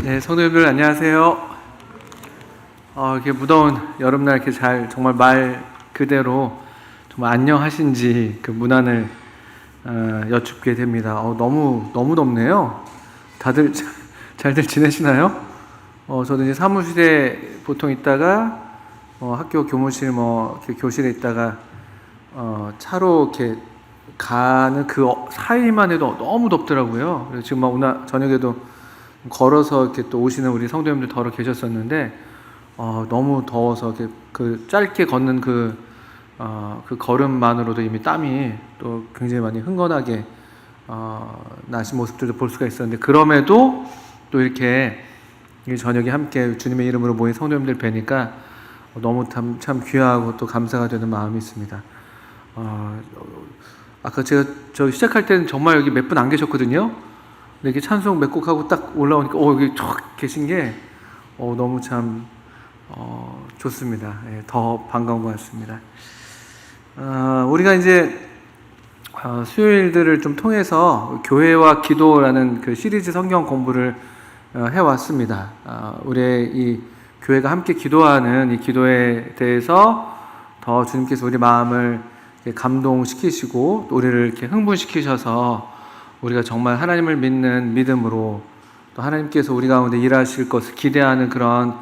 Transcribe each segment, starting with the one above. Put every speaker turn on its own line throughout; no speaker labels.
네, 성도님들 안녕하세요. 이렇게 무더운 여름날 이렇게 잘 정말 말 그대로 정말 안녕하신지 그 문안을 여쭙게 됩니다. 너무 덥네요. 다들 잘들 지내시나요? 저도 이제 사무실에 보통 있다가 학교 교무실 이렇게 교실에 있다가 차로 이렇게 가는 그 사이만 해도 너무 덥더라고요. 그래서 지금 오늘 저녁에도 걸어서 이렇게 또 오시는 우리 성도님들 더러 계셨었는데 너무 더워서 이렇게 그 짧게 걷는 그 걸음만으로도 이미 땀이 또 굉장히 많이 흥건하게 나신 모습들도 볼 수가 있었는데, 그럼에도 또 이렇게 저녁에 함께 주님의 이름으로 모인 성도님들 뵈니까 너무 참 귀하고 또 감사가 되는 마음이 있습니다. 아까 제가 저 시작할 때는 정말 여기 몇 분 안 계셨거든요. 근데 이렇게 찬송 몇 곡하고 딱 올라오니까 여기 쫙 계신 게 너무 참 좋습니다. 더 반가운 것 같습니다. 우리가 이제 수요일들을 좀 통해서 교회와 기도라는 그 시리즈 성경 공부를 해왔습니다. 우리의 이 교회가 함께 기도하는 이 기도에 대해서 더 주님께서 우리 마음을 감동시키시고 우리를 이렇게 흥분시키셔서 우리가 정말 하나님을 믿는 믿음으로, 또 하나님께서 우리 가운데 일하실 것을 기대하는 그런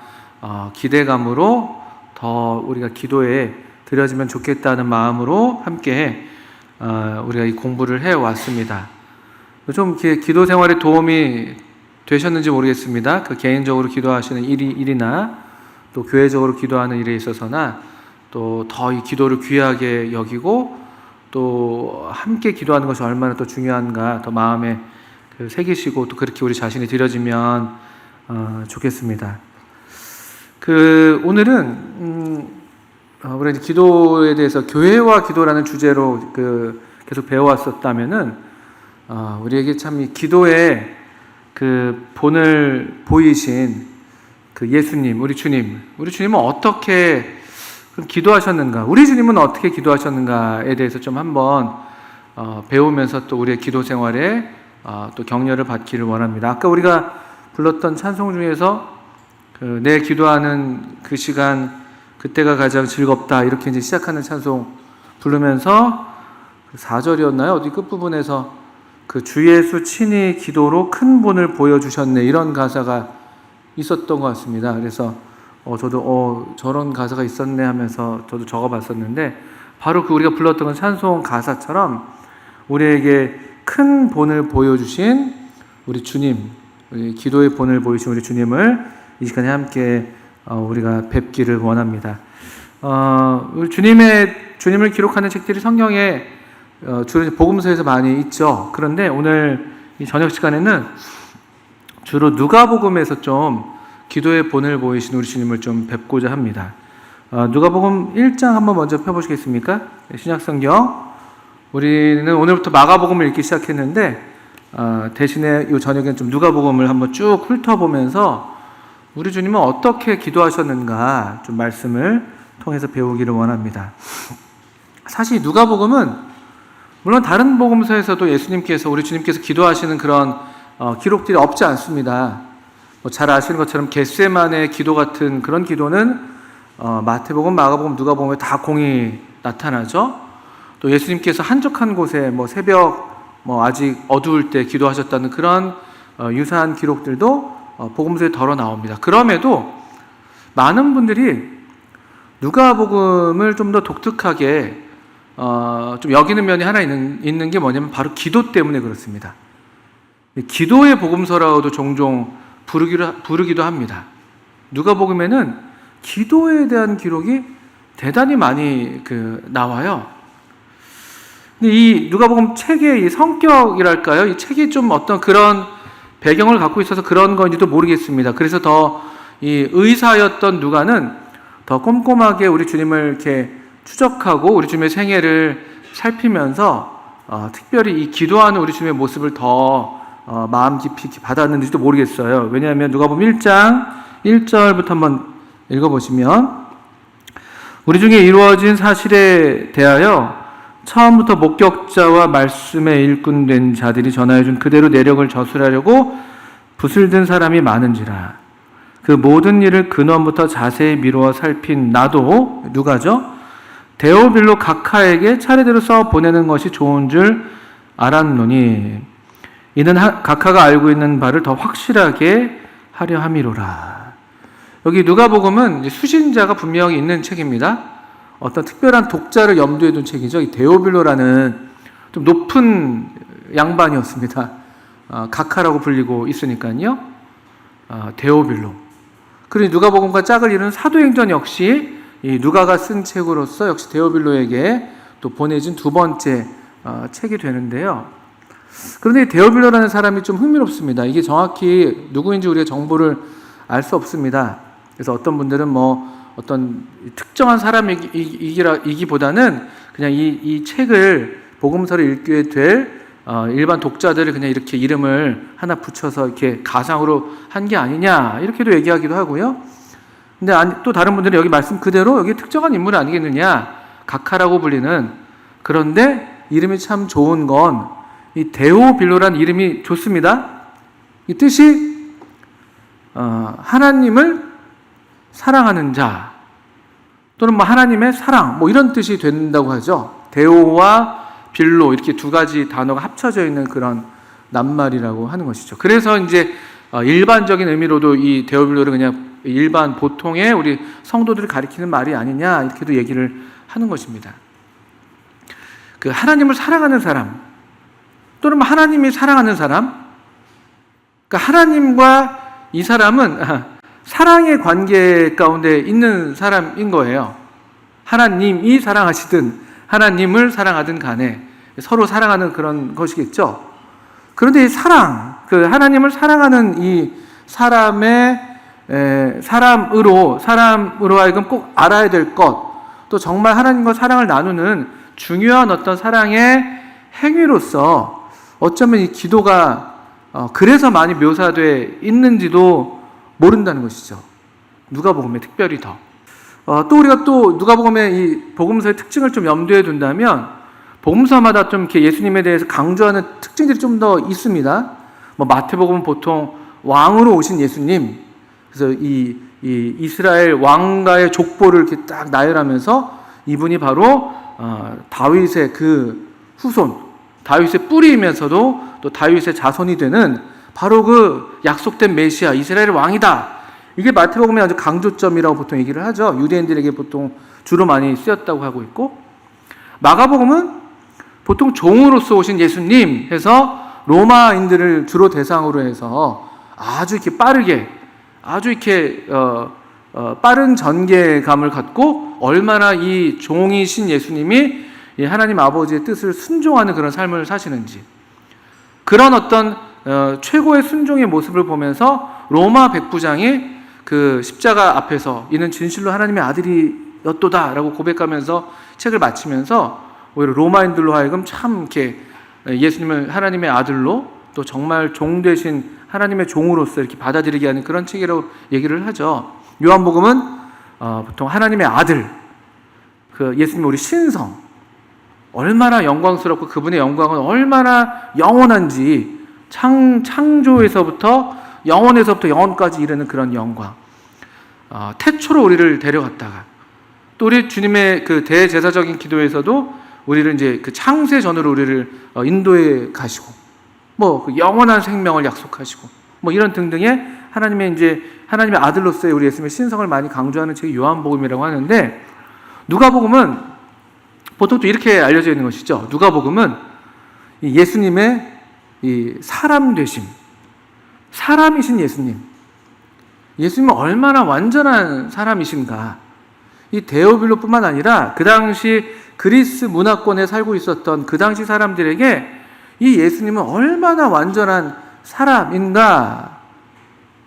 기대감으로 더 우리가 기도에 드려지면 좋겠다는 마음으로 함께 우리가 이 공부를 해왔습니다. 좀 이렇게 기도 생활에 도움이 되셨는지 모르겠습니다. 그 개인적으로 기도하시는 일이나 또 교회적으로 기도하는 일에 있어서나 또 더 이 기도를 귀하게 여기고 또 함께 기도하는 것이 얼마나 또 중요한가 더 마음에 새기시고 또 그렇게 우리 자신이 드려지면 좋겠습니다. 오늘은 우리 기도에 대해서 교회와 기도라는 주제로 계속 배워왔었다면은 우리에게 참 이 기도의 그 본을 보이신 그 예수님, 우리 주님은 어떻게 기도하셨는가, 우리 주님은 어떻게 기도하셨는가에 대해서 좀 한번 배우면서 또 우리의 기도 생활에 또 격려를 받기를 원합니다. 아까 우리가 불렀던 찬송 중에서 내 기도하는 그 시간 그때가 가장 즐겁다, 이렇게 이제 시작하는 찬송 부르면서 4절이었나요? 어디 끝부분에서 그 주 예수 친히 기도로 큰 본을 보여주셨네, 이런 가사가 있었던 것 같습니다. 그래서 저도 저런 가사가 있었네 하면서 저도 적어봤었는데, 바로 우리가 불렀던 찬송 가사처럼 우리에게 큰 본을 보여주신 우리 주님, 우리 기도의 본을 보여주신 우리 주님을 이 시간에 함께 우리가 뵙기를 원합니다. 우리 주님을 기록하는 책들이 성경에 주로 복음서에서 많이 있죠. 그런데 오늘 이 저녁 시간에는 주로 누가복음에서 좀 기도의 본을 보이신 우리 주님을 좀 뵙고자 합니다. 누가복음 1장 한번 먼저 펴보시겠습니까? 신약성경. 우리는 오늘부터 마가복음을 읽기 시작했는데 대신에 이 저녁에는 좀 누가복음을 한번 쭉 훑어보면서 우리 주님은 어떻게 기도하셨는가 좀 말씀을 통해서 배우기를 원합니다. 사실 누가복음은 물론 다른 복음서에서도 우리 주님께서 기도하시는 그런 기록들이 없지 않습니다. 잘 아시는 것처럼 겟세마네 기도 같은 그런 기도는 마태복음, 마가복음, 누가복음에 다 공히 나타나죠. 또 예수님께서 한적한 곳에 새벽 아직 어두울 때 기도하셨다는 그런 유사한 기록들도 복음서에 덜어 나옵니다. 그럼에도 많은 분들이 누가복음을 좀 더 독특하게 좀 여기는 면이 하나 있는 게 뭐냐면 바로 기도 때문에 그렇습니다. 기도의 복음서라고도 종종 부르기도 합니다. 누가복음에는 기도에 대한 기록이 대단히 많이 나와요. 근데 이 누가복음 책의 이 성격이랄까요? 이 책이 좀 어떤 그런 배경을 갖고 있어서 그런 건지도 모르겠습니다. 그래서 더 이 의사였던 누가는 더 꼼꼼하게 우리 주님을 이렇게 추적하고 우리 주님의 생애를 살피면서 특별히 이 기도하는 우리 주님의 모습을 더 마음 깊이 받았는지도 모르겠어요. 왜냐하면 누가복음 1장 1절부터 한번 읽어보시면, 우리 중에 이루어진 사실에 대하여 처음부터 목격자와 말씀에 일꾼된 자들이 전하여준 그대로 내력을 저술하려고 붓을 든 사람이 많은지라. 그 모든 일을 근원부터 자세히 미루어 살핀 나도 누가죠? 데오빌로 각하에게 차례대로 써 보내는 것이 좋은 줄 알았노니 이는 각하가 알고 있는 바를 더 확실하게 하려 함이로라. 여기 누가복음은 수신자가 분명히 있는 책입니다. 어떤 특별한 독자를 염두에 둔 책이죠. 이 데오빌로라는 좀 높은 양반이었습니다. 각하라고 불리고 있으니까요. 데오빌로. 그리고 누가복음과 짝을 이루는 사도행전 역시 이 누가가 쓴 책으로서 역시 데오빌로에게 또 보내진 두 번째 책이 되는데요. 그런데 데오빌로라는 사람이 좀 흥미롭습니다. 이게 정확히 누구인지 우리가 정보를 알 수 없습니다. 그래서 어떤 분들은 어떤 특정한 사람이기보다는 그냥 이 책을 복음서를 읽게 될 일반 독자들을 그냥 이렇게 이름을 하나 붙여서 이렇게 가상으로 한 게 아니냐 이렇게도 얘기하기도 하고요. 근데 또 다른 분들은 여기 말씀 그대로 여기 특정한 인물 아니겠느냐, 각하라고 불리는. 그런데 이름이 참 좋은 건 이 데오빌로라는 이름이 좋습니다. 이 뜻이 하나님을 사랑하는 자 또는 하나님의 사랑 이런 뜻이 된다고 하죠. 데오와 빌로 이렇게 두 가지 단어가 합쳐져 있는 그런 낱말이라고 하는 것이죠. 그래서 이제 일반적인 의미로도 이 데오빌로를 그냥 일반 보통의 우리 성도들을 가리키는 말이 아니냐 이렇게도 얘기를 하는 것입니다. 그 하나님을 사랑하는 사람 또는 하나님이 사랑하는 사람, 그러니까 하나님과 이 사람은 사랑의 관계 가운데 있는 사람인 거예요. 하나님이 사랑하시든 하나님을 사랑하든 간에 서로 사랑하는 그런 것이겠죠. 그런데 이 사랑, 그 하나님을 사랑하는 이 사람으로 하여금 꼭 알아야 될 것, 또 정말 하나님과 사랑을 나누는 중요한 어떤 사랑의 행위로서 어쩌면 이 기도가 그래서 많이 묘사되어 있는지도 모른다는 것이죠. 누가복음에 특별히 더. 또 우리가 또 누가복음의 이 복음서의 특징을 좀 염두에 둔다면 복음서마다 좀 이렇게 예수님에 대해서 강조하는 특징들이 좀 더 있습니다. 마태복음은 보통 왕으로 오신 예수님, 그래서 이 이스라엘 왕가의 족보를 이렇게 딱 나열하면서 이분이 바로 다윗의 그 후손, 다윗의 뿌리이면서도 또 다윗의 자손이 되는 바로 그 약속된 메시아 이스라엘의 왕이다. 이게 마태복음의 아주 강조점이라고 보통 얘기를 하죠. 유대인들에게 보통 주로 많이 쓰였다고 하고 있고, 마가복음은 보통 종으로서 오신 예수님 해서 로마인들을 주로 대상으로 해서 아주 이렇게 빠르게, 아주 이렇게 빠른 전개감을 갖고 얼마나 이 종이신 예수님이 하나님 아버지의 뜻을 순종하는 그런 삶을 사시는지, 그런 어떤 최고의 순종의 모습을 보면서 로마 백부장이 그 십자가 앞에서 이는 진실로 하나님의 아들이었도다라고 고백하면서 책을 마치면서 오히려 로마인들로 하여금 참 이렇게 예수님을 하나님의 아들로 또 정말 종 되신 하나님의 종으로서 이렇게 받아들이게 하는 그런 책이라고 얘기를 하죠. 요한복음은 보통 하나님의 아들, 그 예수님 우리 신성, 얼마나 영광스럽고 그분의 영광은 얼마나 영원한지, 창조에서부터 영원에서부터 영원까지 이르는 그런 영광, 태초로 우리를 데려갔다가 또 우리 주님의 그 대제사적인 기도에서도 우리를 이제 그 창세 전으로 우리를 인도해 가시고 그 영원한 생명을 약속하시고 이런 등등의 하나님의 아들로서의 우리 예수님의 신성을 많이 강조하는 책이 요한복음이라고 하는데, 누가복음은 보통 또 이렇게 알려져 있는 것이죠. 누가복음은 예수님의 이 사람 되심, 사람이신 예수님은 얼마나 완전한 사람이신가. 이 데오빌로뿐만 아니라 그 당시 그리스 문화권에 살고 있었던 그 당시 사람들에게 이 예수님은 얼마나 완전한 사람인가,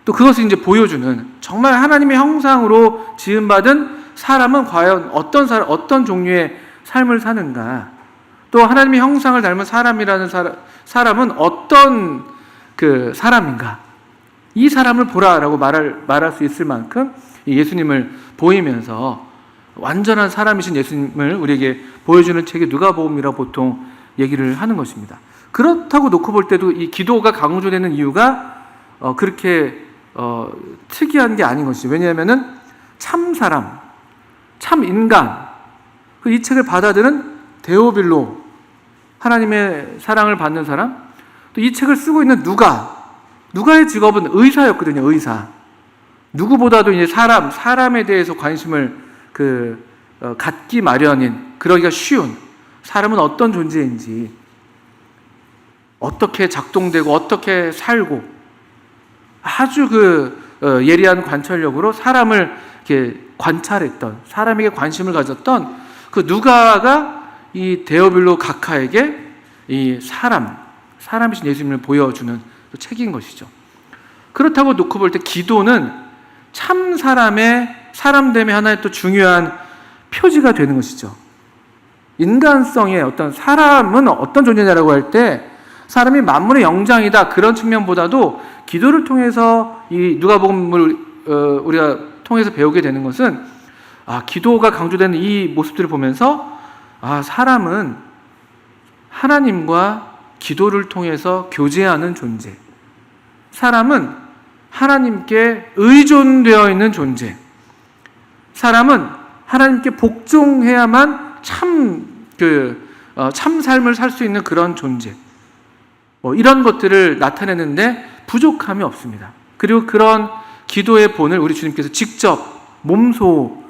또 그것을 이제 보여주는, 정말 하나님의 형상으로 지음받은 사람은 과연 어떤 종류의 삶을 사는가, 또 하나님의 형상을 닮은 사람이라는 사람은 어떤 그 사람인가, 이 사람을 보라라고 말할 수 있을 만큼 예수님을 보이면서 완전한 사람이신 예수님을 우리에게 보여주는 책이 누가복음이라고 보통 얘기를 하는 것입니다. 그렇다고 놓고 볼 때도 이 기도가 강조되는 이유가 그렇게 특이한 게 아닌 것이죠. 왜냐하면은 참 사람, 참 인간, 이 책을 받아들은 데오빌로, 하나님의 사랑을 받는 사람, 또 이 책을 쓰고 있는 누가의 직업은 의사였거든요. 의사. 누구보다도 이제 사람에 대해서 관심을 갖기 마련인, 그러기가 쉬운, 사람은 어떤 존재인지, 어떻게 작동되고 어떻게 살고, 아주 예리한 관찰력으로 사람을 이렇게 관찰했던, 사람에게 관심을 가졌던 그 누가가 이 데오빌로 각하에게 이 사람이신 예수님을 보여주는 책인 것이죠. 그렇다고 놓고 볼 때 기도는 참 사람됨의 하나의 또 중요한 표지가 되는 것이죠. 인간성의 어떤 사람은 어떤 존재냐라고 할 때 사람이 만물의 영장이다, 그런 측면보다도 기도를 통해서 이 누가복음을 우리가 통해서 배우게 되는 것은 기도가 강조되는 이 모습들을 보면서 사람은 하나님과 기도를 통해서 교제하는 존재, 사람은 하나님께 의존되어 있는 존재, 사람은 하나님께 복종해야만 참 삶을 살 수 있는 그런 존재, 이런 것들을 나타내는데 부족함이 없습니다. 그리고 그런 기도의 본을 우리 주님께서 직접 몸소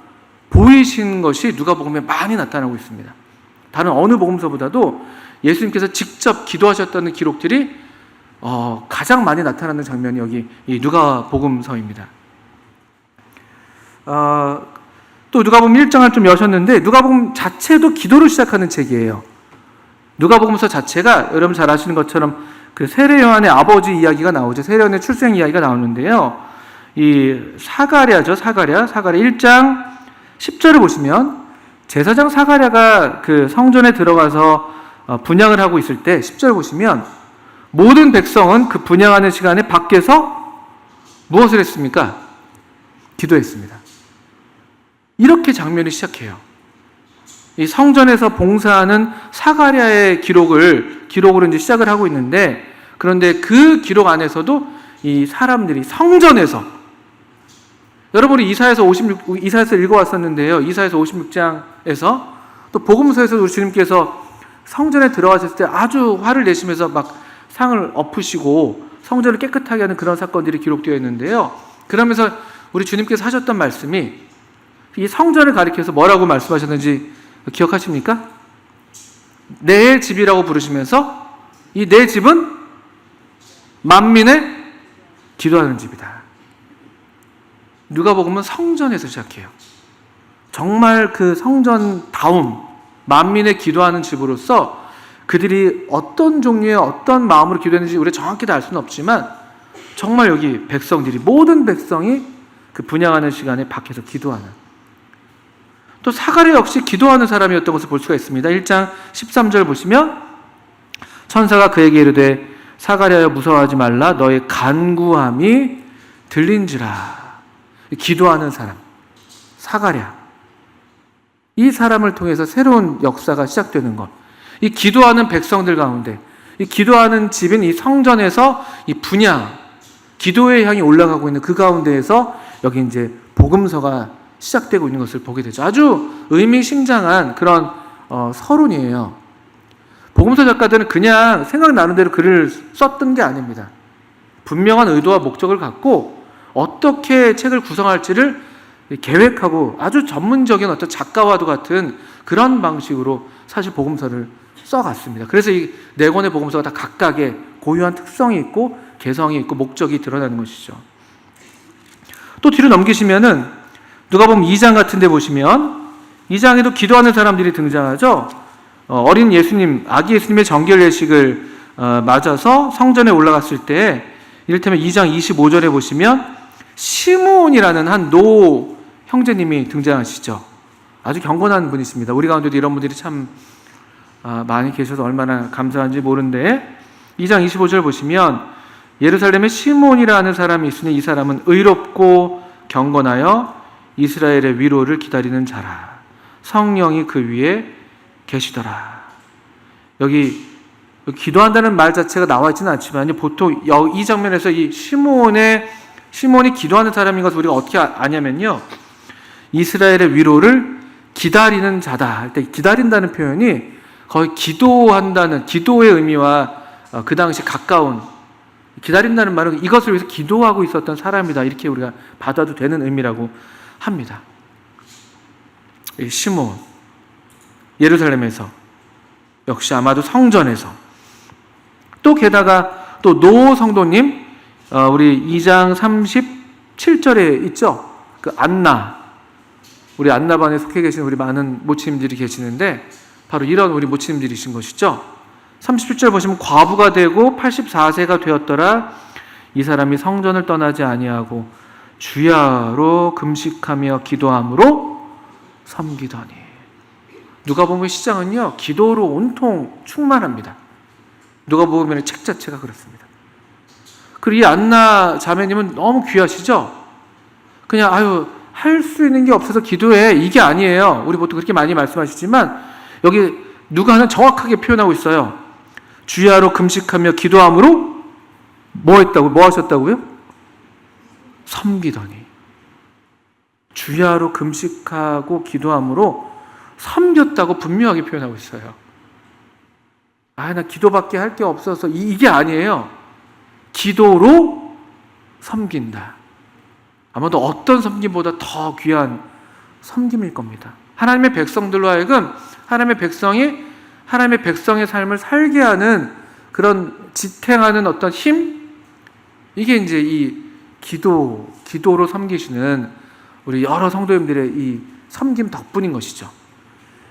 보이신 것이 누가복음에 많이 나타나고 있습니다. 다른 어느 복음서보다도 예수님께서 직접 기도하셨다는 기록들이 가장 많이 나타나는 장면이 여기 이 누가복음서입니다. 또 누가복음 1장을 좀 여셨는데 누가복음 자체도 기도로 시작하는 책이에요. 누가복음서 자체가 여러분 잘 아시는 것처럼 그 세례 요한의 아버지 이야기가 나오죠. 세례 요한의 출생 이야기가 나오는데요. 이 사가랴죠. 사가랴 1장 10절을 보시면 제사장 사가랴가 그 성전에 들어가서 분향을 하고 있을 때 10절 보시면 모든 백성은 그 분향하는 시간에 밖에서 무엇을 했습니까? 기도했습니다. 이렇게 장면이 시작해요. 이 성전에서 봉사하는 사가랴의 기록으로 이제 시작을 하고 있는데, 그런데 그 기록 안에서도 이 사람들이 성전에서, 여러분이 이사야서 읽어왔었는데요. 이사야서 56장에서 또 복음서에서 우리 주님께서 성전에 들어가셨을 때 아주 화를 내시면서 막 상을 엎으시고 성전을 깨끗하게 하는 그런 사건들이 기록되어 있는데요. 그러면서 우리 주님께서 하셨던 말씀이 이 성전을 가리켜서 뭐라고 말씀하셨는지 기억하십니까? 내 집이라고 부르시면서 이 내 집은 만민의 기도하는 집이다. 누가복음은 성전에서 시작해요. 정말 그 성전다움, 만민의 기도하는 집으로서 그들이 어떤 종류의 어떤 마음으로 기도했는지 우리가 정확히 다 알 수는 없지만 정말 여기 모든 백성이 그 분향하는 시간에 밖에서 기도하는, 또 사가랴 역시 기도하는 사람이었던 것을 볼 수가 있습니다. 1장 13절 보시면 천사가 그에게 이르되 사가랴여 무서워하지 말라, 너의 간구함이 들린지라. 기도하는 사람, 사가랴, 이 사람을 통해서 새로운 역사가 시작되는 것, 이 기도하는 백성들 가운데, 이 기도하는 집인 이 성전에서 이 분향, 기도의 향이 올라가고 있는 그 가운데에서 여기 이제 복음서가 시작되고 있는 것을 보게 되죠. 아주 의미심장한 그런 서론이에요. 복음서 작가들은 그냥 생각나는 대로 글을 썼던 게 아닙니다. 분명한 의도와 목적을 갖고 어떻게 책을 구성할지를 계획하고 아주 전문적인 어떤 작가와도 같은 그런 방식으로 사실 복음서를 써갔습니다. 그래서 이 네 권의 복음서가 다 각각의 고유한 특성이 있고 개성이 있고 목적이 드러나는 것이죠. 또 뒤로 넘기시면은 누가복음 2장 같은 데 보시면 2장에도 기도하는 사람들이 등장하죠. 어린 예수님, 아기 예수님의 정결 예식을 맞아서 성전에 올라갔을 때 이를테면 2장 25절에 보시면 시므온이라는 한 노 형제님이 등장하시죠. 아주 경건한 분이십니다. 우리 가운데도 이런 분들이 참 많이 계셔서 얼마나 감사한지 모르는데 2장 25절 보시면 예루살렘에 시므온이라는 사람이 있으니 이 사람은 의롭고 경건하여 이스라엘의 위로를 기다리는 자라. 성령이 그 위에 계시더라. 여기 기도한다는 말 자체가 나와 있지는 않지만 보통 이 장면에서 이 시몬이 기도하는 사람인 것을 우리가 어떻게 아냐면요, 이스라엘의 위로를 기다리는 자다 할 때 기다린다는 표현이 거의 기도한다는 기도의 의미와 그 당시 가까운, 기다린다는 말은 이것을 위해서 기도하고 있었던 사람이다, 이렇게 우리가 받아도 되는 의미라고 합니다. 시몬, 예루살렘에서, 역시 아마도 성전에서, 또 게다가 또 노 성도님, 우리 2장 37절에 있죠. 그 안나, 우리 안나반에 속해 계신 우리 많은 모치님들이 계시는데 바로 이런 우리 모치님들이신 것이죠. 37절 보시면 과부가 되고 84세가 되었더라. 이 사람이 성전을 떠나지 아니하고 주야로 금식하며 기도함으로 섬기더니. 누가복음 시장은요, 기도로 온통 충만합니다. 누가복음의 책 자체가 그렇습니다. 그리고 이 안나 자매님은 너무 귀하시죠? 그냥 할 수 있는 게 없어서 기도해, 이게 아니에요. 우리 보통 그렇게 많이 말씀하시지만 여기 누가는 정확하게 표현하고 있어요. 주야로 금식하며 기도함으로 뭐 하셨다고요? 섬기더니. 주야로 금식하고 기도함으로 섬겼다고 분명하게 표현하고 있어요. 나 기도밖에 할 게 없어서, 이게 아니에요. 기도로 섬긴다. 아마도 어떤 섬김보다 더 귀한 섬김일 겁니다. 하나님의 백성들로 하여금 하나님의 백성의 삶을 살게 하는 그런 지탱하는 어떤 힘, 이게 이제 이 기도로 섬기시는 우리 여러 성도님들의 이 섬김 덕분인 것이죠.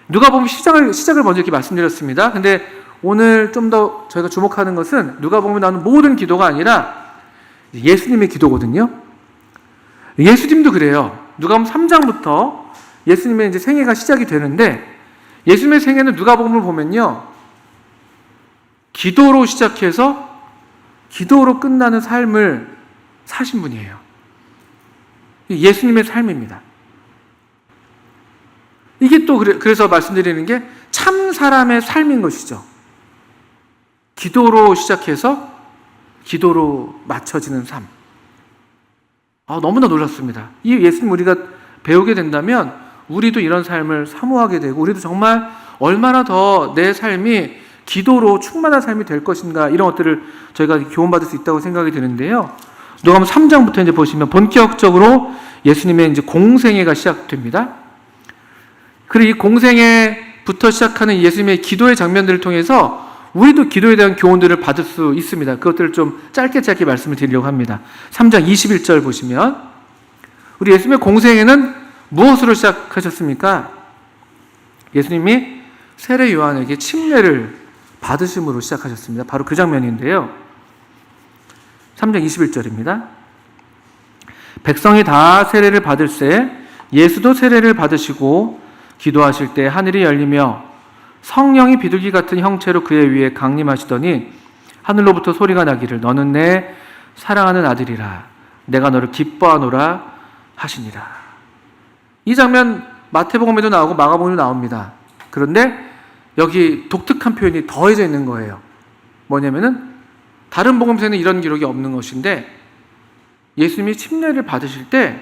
누가복음 시작을 먼저 이렇게 말씀드렸습니다. 근데 오늘 좀 더 저희가 주목하는 것은 누가복음에 나오는 모든 기도가 아니라 예수님의 기도거든요. 예수님도 그래요. 누가복음 3장부터 예수님의 이제 생애가 시작이 되는데, 예수님의 생애는 누가복음을 보면요, 기도로 시작해서 기도로 끝나는 삶을 사신 분이에요. 예수님의 삶입니다. 이게 또 그래서 말씀드리는 게 참 사람의 삶인 것이죠. 기도로 시작해서 기도로 맞춰지는 삶. 너무나 놀랐습니다. 이 예수님 우리가 배우게 된다면 우리도 이런 삶을 사모하게 되고, 우리도 정말 얼마나 더 내 삶이 기도로 충만한 삶이 될 것인가, 이런 것들을 저희가 교훈받을 수 있다고 생각이 드는데요. 누가복음 3장부터 이제 보시면 본격적으로 예수님의 이제 공생애가 시작됩니다. 그리고 이 공생애부터 시작하는 예수님의 기도의 장면들을 통해서 우리도 기도에 대한 교훈들을 받을 수 있습니다. 그것들을 좀 짧게 말씀을 드리려고 합니다. 3장 21절 보시면 우리 예수님의 공생애는 무엇으로 시작하셨습니까? 예수님이 세례 요한에게 침례를 받으심으로 시작하셨습니다. 바로 그 장면인데요. 3장 21절입니다. 백성이 다 세례를 받을새 예수도 세례를 받으시고 기도하실 때 하늘이 열리며 성령이 비둘기 같은 형체로 그의 위에 강림하시더니 하늘로부터 소리가 나기를 너는 내 사랑하는 아들이라 내가 너를 기뻐하노라 하시니라. 이 장면 마태복음에도 나오고 마가복음에도 나옵니다. 그런데 여기 독특한 표현이 더해져 있는 거예요. 뭐냐면은 다른 복음서에는 이런 기록이 없는 것인데 예수님이 침례를 받으실 때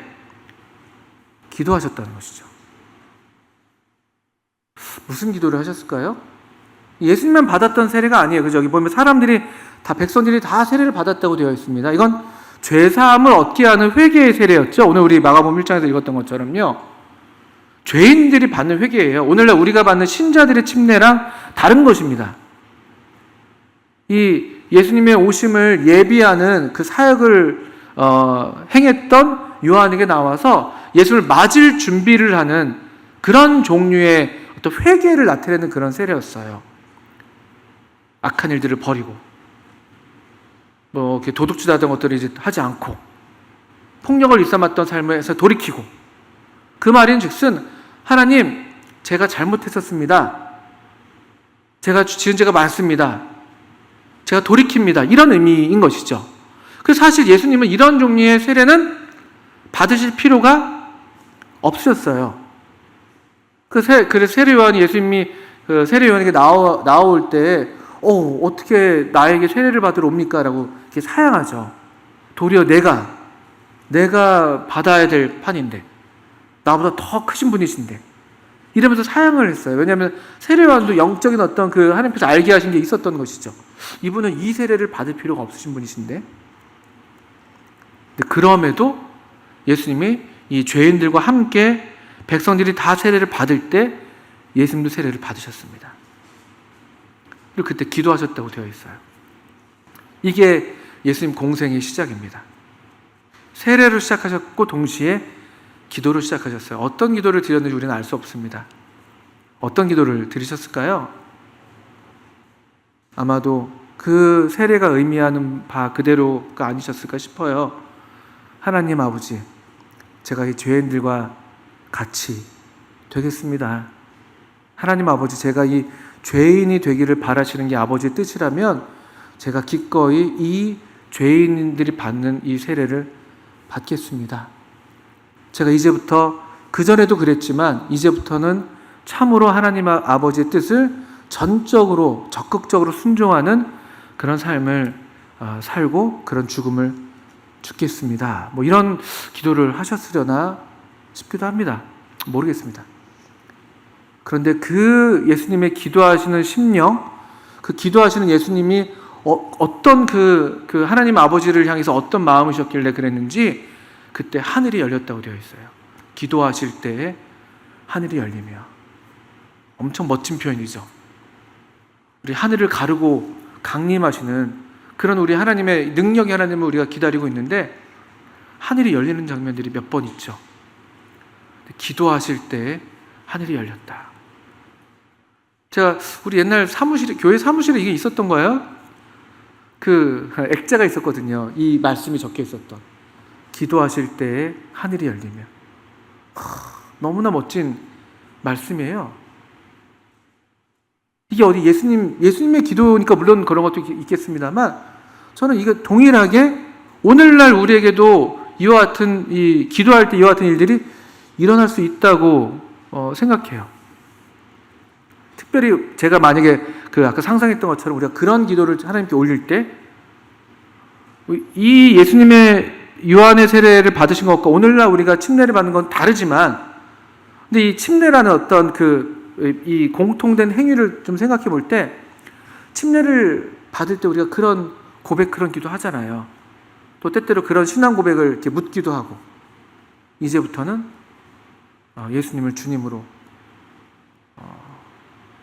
기도하셨다는 것이죠. 무슨 기도를 하셨을까요? 예수님만 받았던 세례가 아니에요. 그죠? 여기 보면 백성들이 다 세례를 받았다고 되어 있습니다. 이건 죄사함을 얻게 하는 회개의 세례였죠. 오늘 우리 마가복음 1장에서 읽었던 것처럼요. 죄인들이 받는 회개예요. 오늘날 우리가 받는 신자들의 침례랑 다른 것입니다. 이 예수님의 오심을 예비하는 그 사역을 행했던 요한에게 나와서 예수를 맞을 준비를 하는 그런 종류의 어떤 회개를 나타내는 그런 세례였어요. 악한 일들을 버리고 도둑질 하던 것들을 이제 하지 않고 폭력을 일삼았던 삶에서 돌이키고, 그 말인즉슨 하나님, 제가 잘못했었습니다. 제가 지은 죄가 많습니다. 제가 돌이킵니다. 이런 의미인 것이죠. 그래서 사실 예수님은 이런 종류의 세례는 받으실 필요가 없으셨어요. 그래서 세례 요한이 예수님이 그 세례 요한에게 나올 때 어떻게 나에게 세례를 받으러 옵니까? 라고 이렇게 사양하죠. 도리어 내가 받아야 될 판인데, 나보다 더 크신 분이신데, 이러면서 사양을 했어요. 왜냐하면 세례요한도 영적인 어떤 그 하나님께서 알게 하신 게 있었던 것이죠. 이분은 이 세례를 받을 필요가 없으신 분이신데, 그럼에도 예수님이 이 죄인들과 함께 백성들이 다 세례를 받을 때 예수님도 세례를 받으셨습니다. 그리고 그때 기도하셨다고 되어 있어요. 이게 예수님 공생의 시작입니다. 세례로 시작하셨고 동시에 기도로 시작하셨어요. 어떤 기도를 드렸는지 우리는 알 수 없습니다. 어떤 기도를 드리셨을까요? 아마도 그 세례가 의미하는 바 그대로가 아니셨을까 싶어요. 하나님 아버지, 제가 이 죄인들과 같이 되겠습니다. 하나님 아버지, 제가 이 죄인이 되기를 바라시는 게 아버지의 뜻이라면 제가 기꺼이 이 죄인들이 받는 이 세례를 받겠습니다. 제가 이제부터, 그전에도 그랬지만 이제부터는 참으로 하나님 아버지의 뜻을 전적으로 적극적으로 순종하는 그런 삶을 살고 그런 죽음을 죽겠습니다. 뭐 이런 기도를 하셨으려나 싶기도 합니다. 모르겠습니다. 그런데 그 예수님의 기도하시는 심령, 그 기도하시는 예수님이 어떤 그 하나님 아버지를 향해서 어떤 마음이셨길래 그랬는지 그때 하늘이 열렸다고 되어 있어요. 기도하실 때 하늘이 열리며. 엄청 멋진 표현이죠. 우리 하늘을 가르고 강림하시는 그런 우리 하나님의 능력의 하나님을 우리가 기다리고 있는데 하늘이 열리는 장면들이 몇 번 있죠. 기도하실 때 하늘이 열렸다. 제가 우리 옛날 교회 사무실에 이게 있었던 거예요. 그 액자가 있었거든요. 이 말씀이 적혀 있었던. 기도하실 때 하늘이 열리며. 너무나 멋진 말씀이에요. 이게 어디 예수님의 기도니까 물론 그런 것도 있겠습니다만 저는 이거 동일하게 오늘날 우리에게도 이와 같은 기도할 때 이와 같은 일들이 일어날 수 있다고 생각해요. 특별히 제가 만약에 아까 상상했던 것처럼 우리가 그런 기도를 하나님께 올릴 때 이 예수님의 요한의 세례를 받으신 것과 오늘날 우리가 침례를 받는 건 다르지만 근데 이 침례라는 어떤 이 공통된 행위를 좀 생각해 볼 때 침례를 받을 때 우리가 그런 고백, 그런 기도 하잖아요. 또 때때로 그런 신앙 고백을 이렇게 묻기도 하고 이제부터는 예수님을 주님으로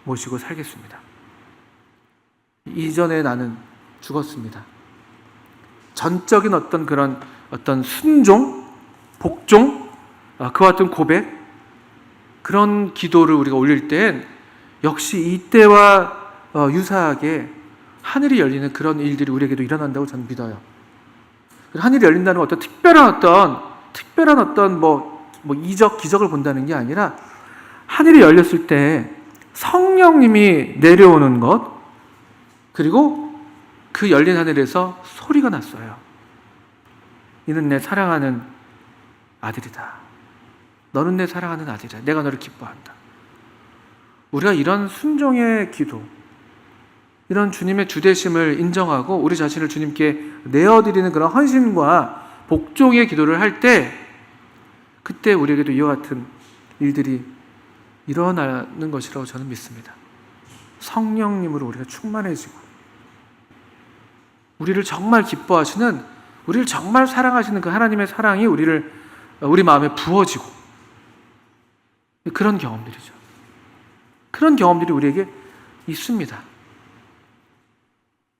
모시고 살겠습니다. 이전에 나는 죽었습니다. 전적인 어떤 순종, 복종, 그와 같은 고백, 그런 기도를 우리가 올릴 땐 역시 이때와 유사하게 하늘이 열리는 그런 일들이 우리에게도 일어난다고 저는 믿어요. 하늘이 열린다는 어떤 특별한 어떤 이적, 기적을 본다는 게 아니라 하늘이 열렸을 때 성령님이 내려오는 것, 그리고 그 열린 하늘에서 소리가 났어요. 이는 내 사랑하는 아들이다. 너는 내 사랑하는 아들이다. 내가 너를 기뻐한다. 우리가 이런 순종의 기도, 이런 주님의 주되심을 인정하고 우리 자신을 주님께 내어드리는 그런 헌신과 복종의 기도를 할 때 그때 우리에게도 이와 같은 일들이 일어나는 것이라고 저는 믿습니다. 성령님으로 우리가 충만해지고 우리를 정말 기뻐하시는, 우리를 정말 사랑하시는 그 하나님의 사랑이 우리 마음에 부어지고 그런 경험들이죠. 그런 경험들이 우리에게 있습니다.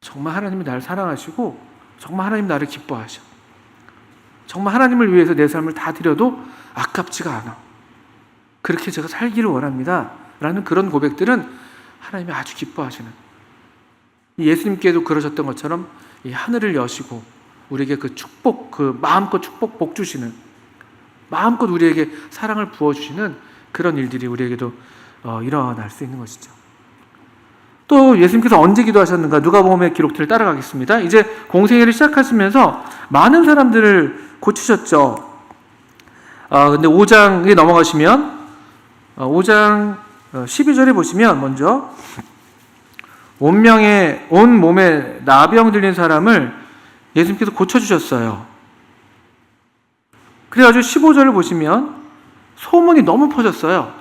정말 하나님이 나를 사랑하시고 정말 하나님 나를 기뻐하셔. 정말 하나님을 위해서 내 삶을 다 드려도 아깝지가 않아. 그렇게 제가 살기를 원합니다. 라는 그런 고백들은 하나님이 아주 기뻐하시는, 예수님께도 그러셨던 것처럼 이 하늘을 여시고 우리에게 그 축복, 그 마음껏 축복, 복 주시는, 마음껏 우리에게 사랑을 부어주시는 그런 일들이 우리에게도 일어날 수 있는 것이죠. 또 예수님께서 언제 기도하셨는가? 누가복음의 기록들을 따라가겠습니다. 이제 공생애를 시작하시면서 많은 사람들을 고치셨죠. 근데 5장에 넘어가시면 5장 12절에 보시면 먼저 온 몸에 나병 들린 사람을 예수님께서 고쳐주셨어요. 그래가지고 15절을 보시면 소문이 너무 퍼졌어요.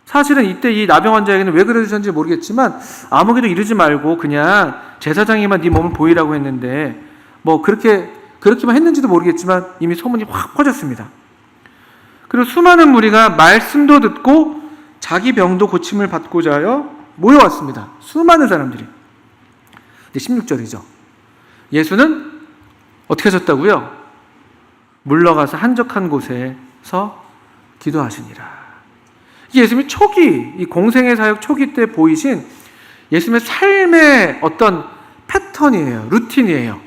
사실은 이때 이 나병 환자에게는 왜 그러셨는지 모르겠지만 아무에게도 이르지 말고 그냥 제사장에만 네 몸을 보이라고 했는데 뭐 그렇게만 했는지도 모르겠지만 이미 소문이 확 퍼졌습니다. 그리고 수많은 무리가 말씀도 듣고 자기 병도 고침을 받고자 하여 모여왔습니다. 수많은 사람들이. 근데 16절이죠. 예수는 어떻게 하셨다고요? 물러가서 한적한 곳에서 기도하시니라. 예수님이 초기, 이 공생의 사역 초기 때 보이신 예수님의 삶의 어떤 패턴이에요. 루틴이에요.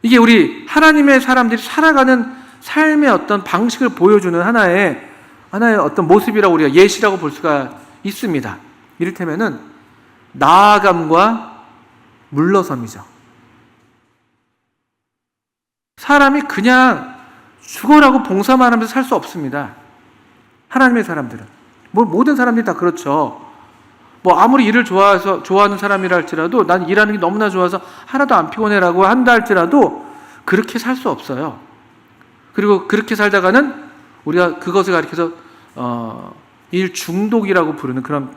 이게 우리 하나님의 사람들이 살아가는 삶의 어떤 방식을 보여주는 하나의 어떤 모습이라고 우리가 예시라고 볼 수가 있습니다. 이를테면은 나아감과 물러섬이죠. 사람이 그냥 죽어라고 봉사만 하면서 살 수 없습니다. 하나님의 사람들은. 모든 사람들이 다 그렇죠. 아무리 일을 좋아하는 사람이라 할지라도 난 일하는 게 너무나 좋아서 하나도 안 피곤해라고 한다 할지라도 그렇게 살 수 없어요. 그리고 그렇게 살다가는 우리가 그것을 가리켜서 일 중독이라고 부르는 그런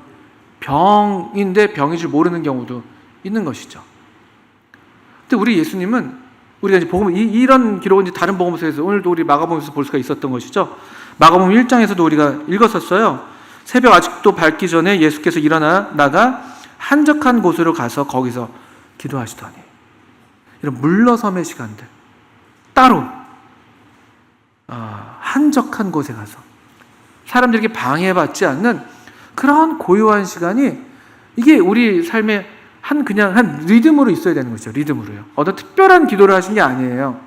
병인데 병인 줄 모르는 경우도 있는 것이죠. 근데 우리 예수님은 우리가 이제 이런 기록은 이제 다른 복음서에서 오늘도 우리 마가복음에서 볼 수가 있었던 것이죠. 마가복음 1장에서도 우리가 읽었었어요. 새벽 아직도 밝기 전에 예수께서 일어나다가 한적한 곳으로 가서 거기서 기도하시더니 이런 물러섬의 시간들 따로 한적한 곳에 가서 사람들에게 방해받지 않는 그런 고요한 시간이 이게 우리 삶의 한 리듬으로 있어야 되는 거죠. 리듬으로요. 어떤 특별한 기도를 하신 게 아니에요.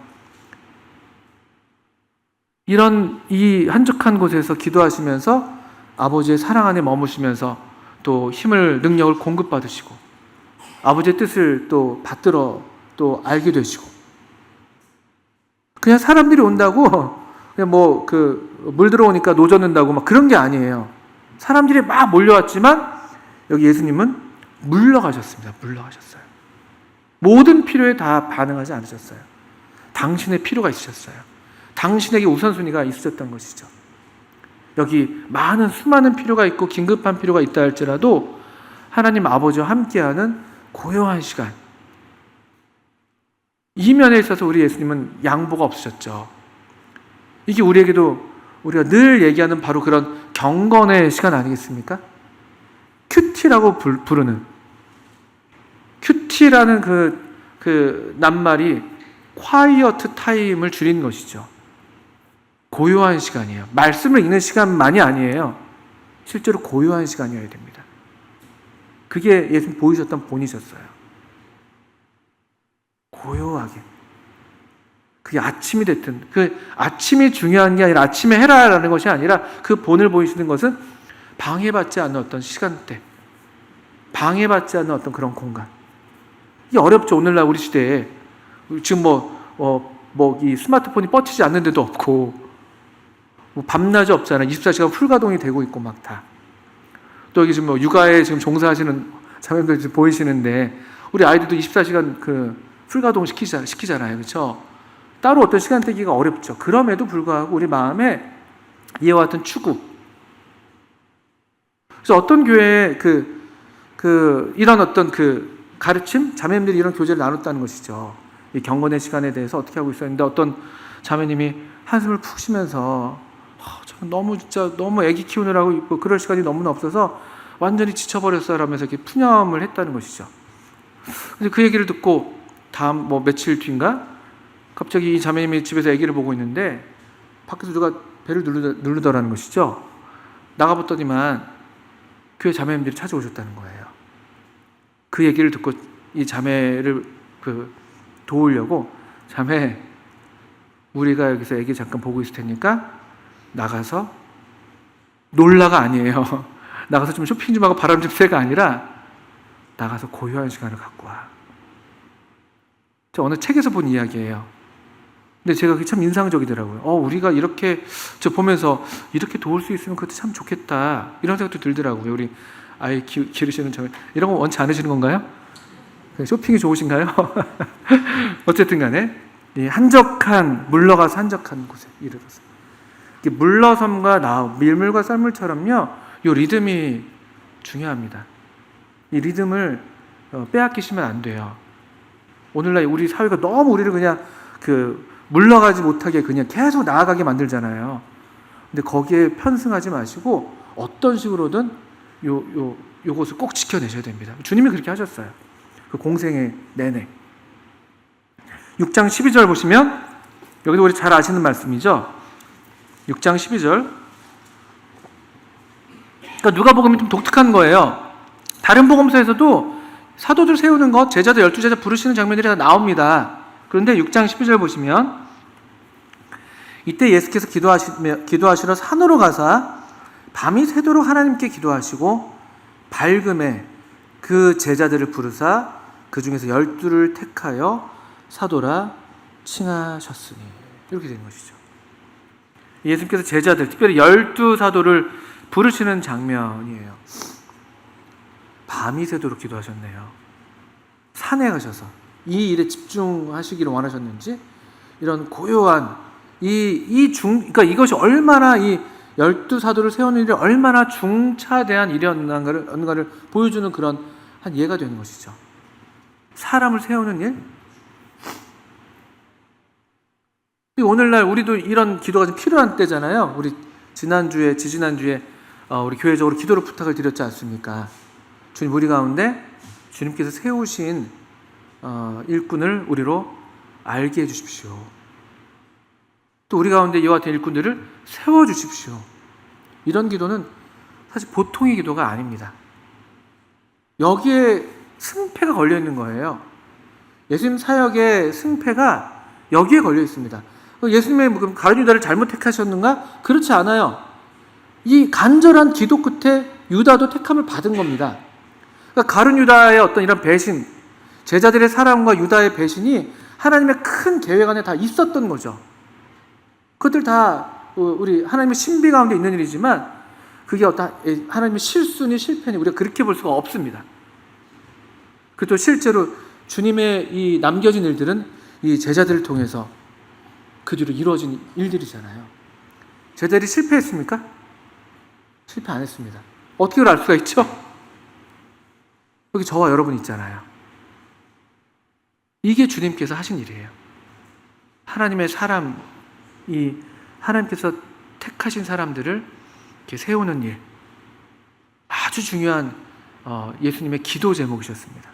이 한적한 곳에서 기도하시면서 아버지의 사랑 안에 머무시면서 또 힘을, 능력을 공급받으시고 아버지의 뜻을 또 받들어 또 알게 되시고 그냥 사람들이 온다고 그냥 물 들어오니까 노 젓는다고 막 그런 게 아니에요. 사람들이 막 몰려왔지만 여기 예수님은 물러가셨습니다. 물러가셨어요. 모든 필요에 다 반응하지 않으셨어요. 당신의 필요가 있으셨어요. 당신에게 우선순위가 있으셨던 것이죠. 여기 수많은 필요가 있고 긴급한 필요가 있다 할지라도 하나님 아버지와 함께하는 고요한 시간, 이 면에 있어서 우리 예수님은 양보가 없으셨죠. 이게 우리에게도 우리가 늘 얘기하는 바로 그런 경건의 시간 아니겠습니까? 큐티라고 부르는, 큐티라는 그 낱말이 quiet time을 줄인 것이죠. 고요한 시간이에요. 말씀을 읽는 시간만이 아니에요. 실제로 고요한 시간이어야 됩니다. 그게 예수님 보이셨던 본이셨어요. 고요하게. 그게 아침이 됐든, 그 아침이 중요한 게 아니라 아침에 해라라는 것이 아니라 그 본을 보이시는 것은 방해받지 않는 어떤 시간대, 방해받지 않는 어떤 그런 공간. 이게 어렵죠. 오늘날 우리 시대에 지금 이 스마트폰이 뻗치지 않는 데도 없고 밤낮이 없잖아요. 24시간 풀가동이 되고 있고 막 다. 또 여기 지금 육아에 지금 종사하시는 자매님들 지금 보이시는데 우리 아이들도 24시간 풀가동 시키잖아요. 그렇죠? 따로 어떤 시간대기가 어렵죠. 그럼에도 불구하고 우리 마음에 이와 같은 추구. 그래서 어떤 교회에 이런 어떤 가르침, 자매님들이 이런 교제를 나눴다는 것이죠. 이 경건의 시간에 대해서 어떻게 하고 있었는데 어떤 자매님이 한숨을 푹 쉬면서 저는 너무 애기 키우느라고 있고 그럴 시간이 너무나 없어서 완전히 지쳐버렸어요 라면서 이렇게 푸념을 했다는 것이죠. 근데 그 얘기를 듣고 다음 며칠 뒤인가 갑자기 이 자매님이 집에서 아기를 보고 있는데 밖에서 누가 배를 누르더라는 것이죠. 나가봤더니만 교회 자매님들이 찾아오셨다는 거예요. 그 얘기를 듣고 이 자매를 도우려고 자매 우리가 여기서 아기 잠깐 보고 있을 테니까 나가서 놀라가 아니에요. 나가서 좀 쇼핑 좀 하고 바람 좀 쐬가 아니라 나가서 고요한 시간을 갖고 와. 저 어느 책에서 본 이야기예요. 근데 제가 그게 참 인상적이더라고요. 우리가 이렇게 보면서 이렇게 도울 수 있으면 그것도 참 좋겠다 이런 생각도 들더라고요. 우리 아이 기르시는 장면, 이런 거 원치 않으시는 건가요? 쇼핑이 좋으신가요? 어쨌든 간에 한적한, 물러가서 한적한 곳에 이르렀어요. 물러섬과 나움, 밀물과 썰물처럼요, 이 리듬이 중요합니다. 이 리듬을 빼앗기시면 안 돼요. 오늘날 우리 사회가 너무 우리를 그냥 물러가지 못하게 그냥 계속 나아가게 만들잖아요. 근데 거기에 편승하지 마시고 어떤 식으로든 요것을 꼭 지켜내셔야 됩니다. 주님이 그렇게 하셨어요. 그 공생애 내내. 6장 12절 보시면, 여기도 우리 잘 아시는 말씀이죠. 6장 12절. 그러니까 누가복음이 좀 독특한 거예요. 다른 복음서에서도 사도들 세우는 것, 제자들 12제자 부르시는 장면들이 다 나옵니다. 그런데 6장 12절 보시면, 이때 예수께서 기도하시러 산으로 가사 밤이 새도록 하나님께 기도하시고 밝음에 그 제자들을 부르사 그 중에서 12를 택하여 사도라 칭하셨으니, 이렇게 되는 것이죠. 예수께서 제자들, 특별히 12사도를 부르시는 장면이에요. 밤이 새도록 기도하셨네요. 산에 가셔서 이 일에 집중하시기를 원하셨는지, 이런 고요한 그러니까 이것이 얼마나 이 12사도를 세우는 일이 얼마나 중차대한 일이었는가를 보여주는 그런 한 예가 되는 것이죠. 사람을 세우는 일. 오늘날 우리도 이런 기도가 좀 필요한 때잖아요. 우리 지지난주에 우리 교회적으로 기도를 부탁을 드렸지 않습니까? 주님, 우리 가운데 주님께서 세우신 일꾼을 우리로 알게 해주십시오. 또 우리 가운데 이와 같은 일꾼들을 세워주십시오. 이런 기도는 사실 보통의 기도가 아닙니다. 여기에 승패가 걸려있는 거예요. 예수님 사역의 승패가 여기에 걸려 있습니다. 예수님의 가룟 유다를 잘못 택하셨는가? 그렇지 않아요. 이 간절한 기도 끝에 유다도 택함을 받은 겁니다. 그러니까 가룟 유다의 어떤 이런 배신, 제자들의 사랑과 유다의 배신이 하나님의 큰 계획 안에 다 있었던 거죠. 그것들 다 우리 하나님의 신비 가운데 있는 일이지만, 그게 어떤 하나님의 실수니 실패니 우리가 그렇게 볼 수가 없습니다. 그리고 또 실제로 주님의 이 남겨진 일들은 이 제자들을 통해서 그 뒤로 이루어진 일들이잖아요. 제자들이 실패했습니까? 실패 안 했습니다. 어떻게 알 수가 있죠? 여기 저와 여러분 있잖아요. 이게 주님께서 하신 일이에요. 하나님의 하나님께서 택하신 사람들을 이렇게 세우는 일, 아주 중요한 예수님의 기도 제목이셨습니다.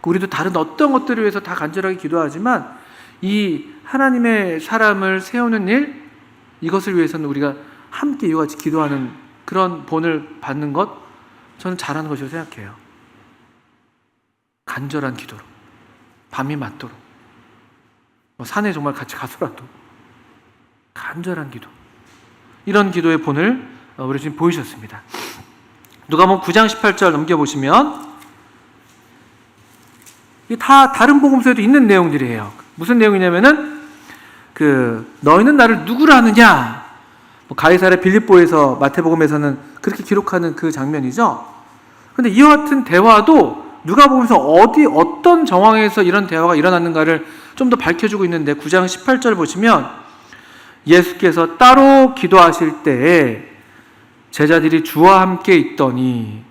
우리도 다른 어떤 것들을 위해서 다 간절하게 기도하지만, 이 하나님의 사람을 세우는 일, 이것을 위해서는 우리가 함께 이와 같이 기도하는 그런 본을 받는 것, 저는 잘하는 것이라고 생각해요. 간절한 기도로, 밤이 맞도록, 산에 정말 같이 가서라도 간절한 기도, 이런 기도의 본을 우리 지금 보이셨습니다. 누가복음 9장 18절 넘겨보시면, 이게 다 다른 복음서에도 있는 내용들이에요. 무슨 내용이냐면은 너희는 나를 누구라 하느냐, 가이사랴 빌립보에서 마태복음에서는 그렇게 기록하는 그 장면이죠. 근데 이와 같은 대화도 누가복음에서 어떤 정황에서 이런 대화가 일어났는가를 좀 더 밝혀주고 있는데, 9장 18절 보시면 예수께서 따로 기도하실 때에 제자들이 주와 함께 있더니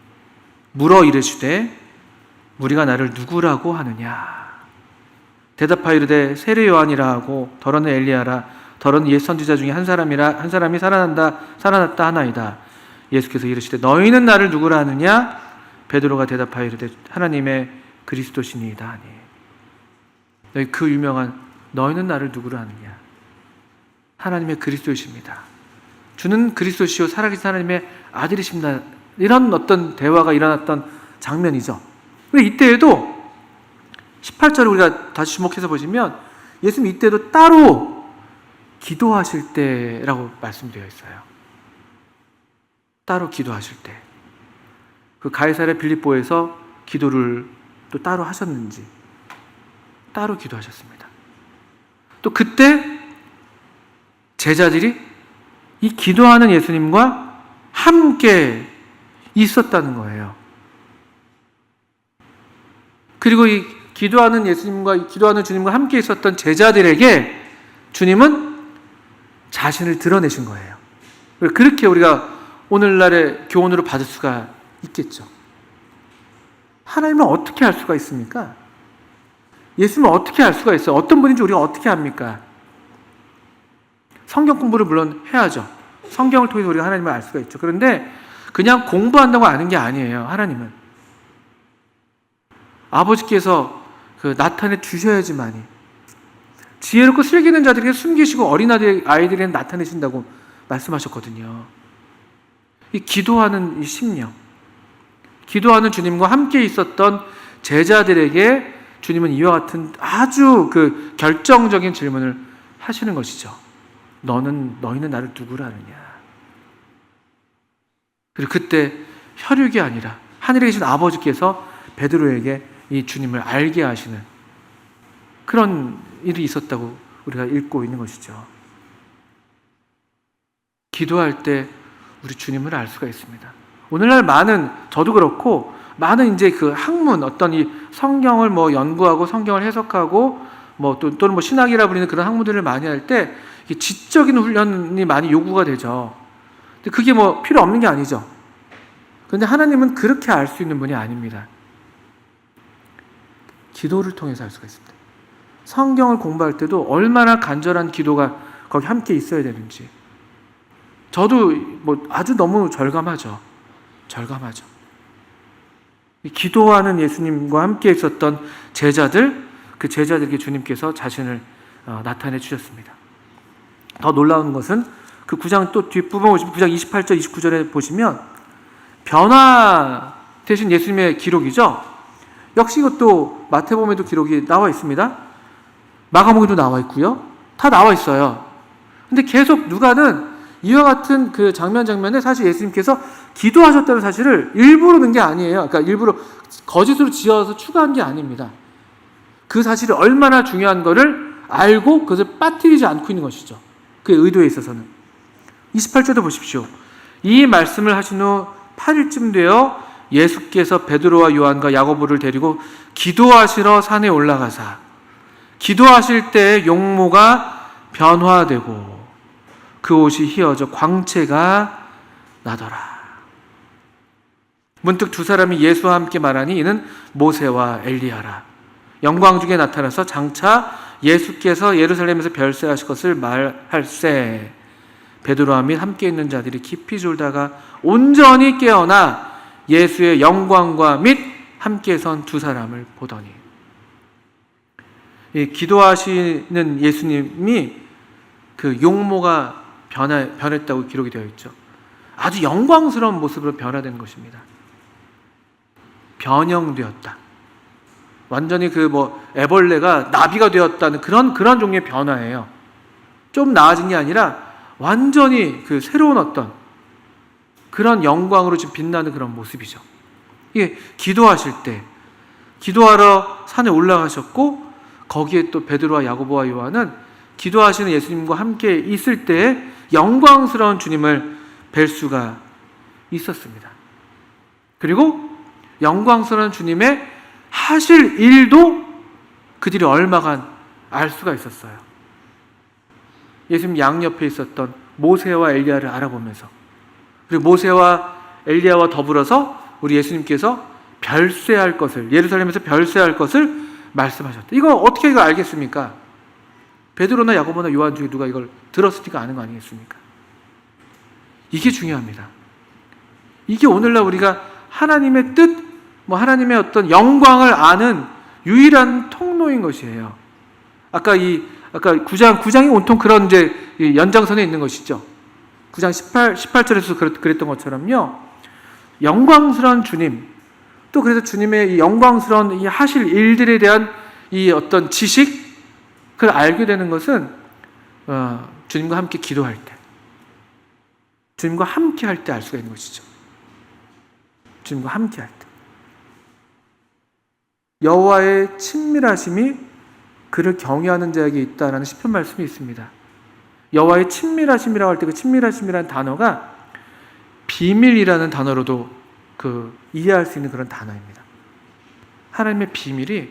물어 이르시되 우리가 나를 누구라고 하느냐. 대답하여 이르되 세례 요한이라 하고 더러는 엘리야라, 더러는 옛 선지자 중에 한 사람이 살아났다 하나이다. 예수께서 이르시되 너희는 나를 누구라 하느냐. 베드로가 대답하여 이르되 하나님의 그리스도시니이다 하니. 그 유명한 너희는 나를 누구라 하느냐. 하나님의 그리스도이십니다. 주는 그리스도시요 살아계신 하나님의 아들이십니다. 이런 어떤 대화가 일어났던 장면이죠. 이때에도 18절을 우리가 다시 주목해서 보시면 예수님 이때도 따로 기도하실 때라고 말씀되어 있어요. 따로 기도하실 때. 그 가이사랴 빌립보에서 기도를 또 따로 하셨는지 따로 기도하셨습니다. 또 그때 제자들이 이 기도하는 예수님과 함께 있었다는 거예요. 그리고 이 기도하는 예수님과 기도하는 주님과 함께 있었던 제자들에게 주님은 자신을 드러내신 거예요. 그렇게 우리가 오늘날의 교훈으로 받을 수가 있겠죠. 하나님을 어떻게 알 수가 있습니까? 예수님을 어떻게 알 수가 있어요? 어떤 분인지 우리가 어떻게 압니까? 성경 공부를 물론 해야죠. 성경을 통해서 우리가 하나님을 알 수가 있죠. 그런데 그냥 공부한다고 아는 게 아니에요. 하나님은 아버지께서 나타내 주셔야지만이, 지혜롭고 슬기는 자들에게 숨기시고 어린 아이들에게 나타내신다고 말씀하셨거든요. 이 기도하는 이 심령, 기도하는 주님과 함께 있었던 제자들에게 주님은 이와 같은 아주 결정적인 질문을 하시는 것이죠. 너희는 나를 누구라 하느냐? 그리고 그때 혈육이 아니라 하늘에 계신 아버지께서 베드로에게 이 주님을 알게 하시는 그런 일이 있었다고 우리가 읽고 있는 것이죠. 기도할 때 우리 주님을 알 수가 있습니다. 오늘날 저도 그렇고 많은 이제 학문, 어떤 이 성경을 연구하고 성경을 해석하고 또는 신학이라 불리는 그런 학문들을 많이 할 때 지적인 훈련이 많이 요구가 되죠. 근데 그게 필요 없는 게 아니죠. 그런데 하나님은 그렇게 알 수 있는 분이 아닙니다. 기도를 통해서 알 수가 있습니다. 성경을 공부할 때도 얼마나 간절한 기도가 거기 함께 있어야 되는지. 저도 아주 너무 절감하죠. 기도하는 예수님과 함께 있었던 제자들, 그 제자들에게 주님께서 자신을 나타내 주셨습니다. 더 놀라운 것은 그 9장 또 뒷부분 보시면 9장 28절 29절에 보시면 변화되신 예수님의 기록이죠. 역시 이것도 마태복음에도 기록이 나와 있습니다. 마가복음에도 나와 있고요. 다 나와 있어요. 근데 계속 누가는 이와 같은 장면에 사실 예수님께서 기도하셨다는 사실을 일부러 넣은 게 아니에요. 그러니까 일부러 거짓으로 지어서 추가한 게 아닙니다. 그 사실이 얼마나 중요한 것을 알고 그것을 빠뜨리지 않고 있는 것이죠. 그의 의도에 있어서는. 28절도 보십시오. 이 말씀을 하신 후 8일쯤 되어 예수께서 베드로와 요한과 야고보를 데리고 기도하시러 산에 올라가사 기도하실 때 용모가 변화되고 그 옷이 휘어져 광채가 나더라. 문득 두 사람이 예수와 함께 말하니 이는 모세와 엘리야라. 영광 중에 나타나서 장차 예수께서 예루살렘에서 별세하실 것을 말할세. 베드로와 및 함께 있는 자들이 깊이 졸다가 온전히 깨어나 예수의 영광과 및 함께 선 두 사람을 보더니. 기도하시는 예수님이 용모가 변했다고 기록이 되어 있죠. 아주 영광스러운 모습으로 변화된 것입니다. 변형되었다. 완전히 애벌레가 나비가 되었다는 그런 종류의 변화예요. 좀 나아진 게 아니라 완전히 새로운 어떤 그런 영광으로 지금 빛나는 그런 모습이죠. 이게 기도하실 때, 기도하러 산에 올라가셨고 거기에 또 베드로와 야고보와 요한은 기도하시는 예수님과 함께 있을 때 영광스러운 주님을 뵐 수가 있었습니다. 그리고 영광스러운 주님의 하실 일도 그들이 얼마간 알 수가 있었어요. 예수님 양옆에 있었던 모세와 엘리야를 알아보면서, 그리고 모세와 엘리야와 더불어서 우리 예수님께서 별세할 것을, 예루살렘에서 별세할 것을 말씀하셨다. 이거 어떻게 이거 알겠습니까? 베드로나 야고보나 요한 중에 누가 이걸 들었으니까 아는 거 아니겠습니까? 이게 중요합니다. 이게 오늘날 우리가 하나님의 뜻, 하나님의 어떤 영광을 아는 유일한 통로인 것이에요. 아까 9장이 온통 그런 이제 연장선에 있는 것이죠. 9장 18절에서 그랬던 것처럼요. 영광스러운 주님, 또 그래서 주님의 이 영광스러운 이 하실 일들에 대한 이 어떤 지식, 그걸 알게 되는 것은 주님과 함께 기도할 때, 주님과 함께 할 때 알 수가 있는 것이죠. 주님과 함께 할 때. 여호와의 친밀하심이 그를 경외하는 자에게 있다라는 시편 말씀이 있습니다. 여호와의 친밀하심이라고 할 때 그 친밀하심이라는 단어가 비밀이라는 단어로도 이해할 수 있는 그런 단어입니다. 하나님의 비밀이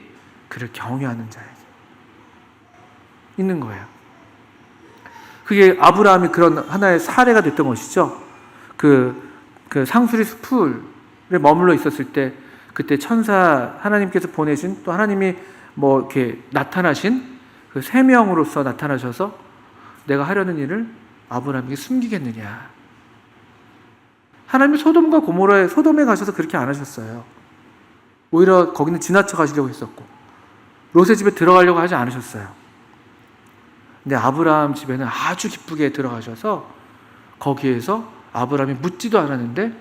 그를 경외하는 자에게 있는 거예요. 그게 아브라함이 그런 하나의 사례가 됐던 것이죠. 그 상수리 숲에 머물러 있었을 때, 그때 천사 하나님께서 보내신, 또 하나님이 이렇게 나타나신 그 세 명으로서 나타나셔서 내가 하려는 일을 아브라함에게 숨기겠느냐. 하나님이 소돔에 가셔서 그렇게 안 하셨어요. 오히려 거기는 지나쳐 가시려고 했었고, 롯의 집에 들어가려고 하지 않으셨어요. 근데 아브라함 집에는 아주 기쁘게 들어가셔서 거기에서 아브라함이 묻지도 않았는데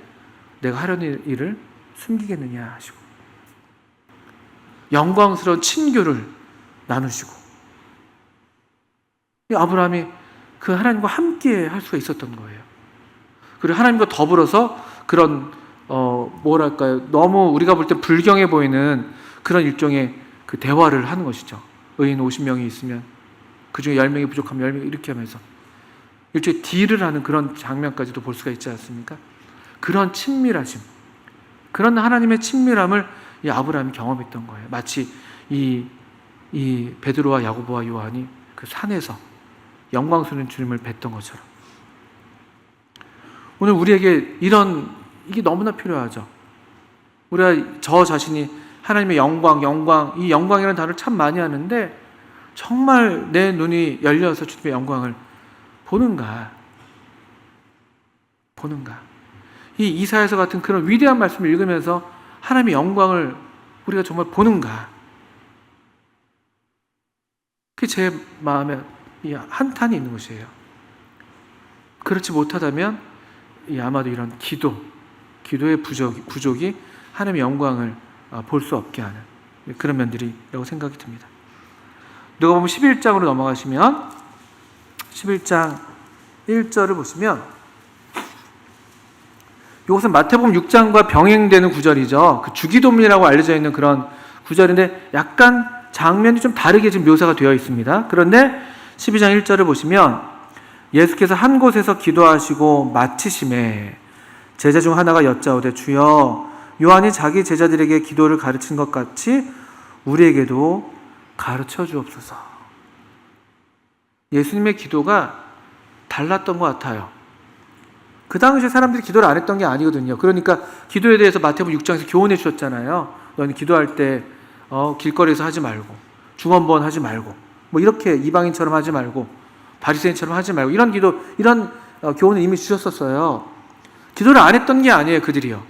내가 하려는 일을 숨기겠느냐 하시고, 영광스러운 친교를 나누시고, 아브라함이 그 하나님과 함께 할 수가 있었던 거예요. 그리고 하나님과 더불어서 그런 너무 우리가 볼 때 불경해 보이는 그런 일종의 그 대화를 하는 것이죠. 의인 50명이 있으면 그 중에 10명이 부족하면 10명 이렇게 하면서 일종의 딜을 하는 그런 장면까지도 볼 수가 있지 않습니까? 그런 친밀하심, 그런 하나님의 친밀함을 이 아브라함이 경험했던 거예요. 마치 이 베드로와 야고보와 요한이 그 산에서 영광스러운 주님을 뵀던 것처럼 오늘 우리에게 이게 너무나 필요하죠. 우리가 저 자신이 하나님의 영광, 이 영광이라는 단어를 참 많이 하는데 정말 내 눈이 열려서 주님의 영광을 보는가? 이 이사야서 같은 그런 위대한 말씀을 읽으면서 하나님의 영광을 우리가 정말 보는가? 그게 제 마음에 한탄이 있는 것이에요. 그렇지 못하다면 아마도 이런 기도의 부족이 하나님의 영광을 볼 수 없게 하는 그런 면들이라고 생각이 듭니다. 누가복음 11장으로 넘어가시면 11장 1절을 보시면, 이것은 마태복음 6장과 병행되는 구절이죠. 그 주기도문이라고 알려져 있는 그런 구절인데 약간 장면이 좀 다르게 지금 묘사가 되어 있습니다. 그런데 12장 1절을 보시면 예수께서 한 곳에서 기도하시고 마치심에 제자 중 하나가 여짜오되 주여 요한이 자기 제자들에게 기도를 가르친 것 같이 우리에게도 가르쳐 주옵소서. 예수님의 기도가 달랐던 것 같아요. 그 당시에 사람들이 기도를 안 했던 게 아니거든요. 그러니까 기도에 대해서 마태복음 6장에서 교훈해 주셨잖아요. 너는 기도할 때 길거리에서 하지 말고, 중언부언 하지 말고, 이렇게 이방인처럼 하지 말고, 바리새인처럼 하지 말고, 이런 교훈을 이미 주셨었어요. 기도를 안 했던 게 아니에요, 그들이요.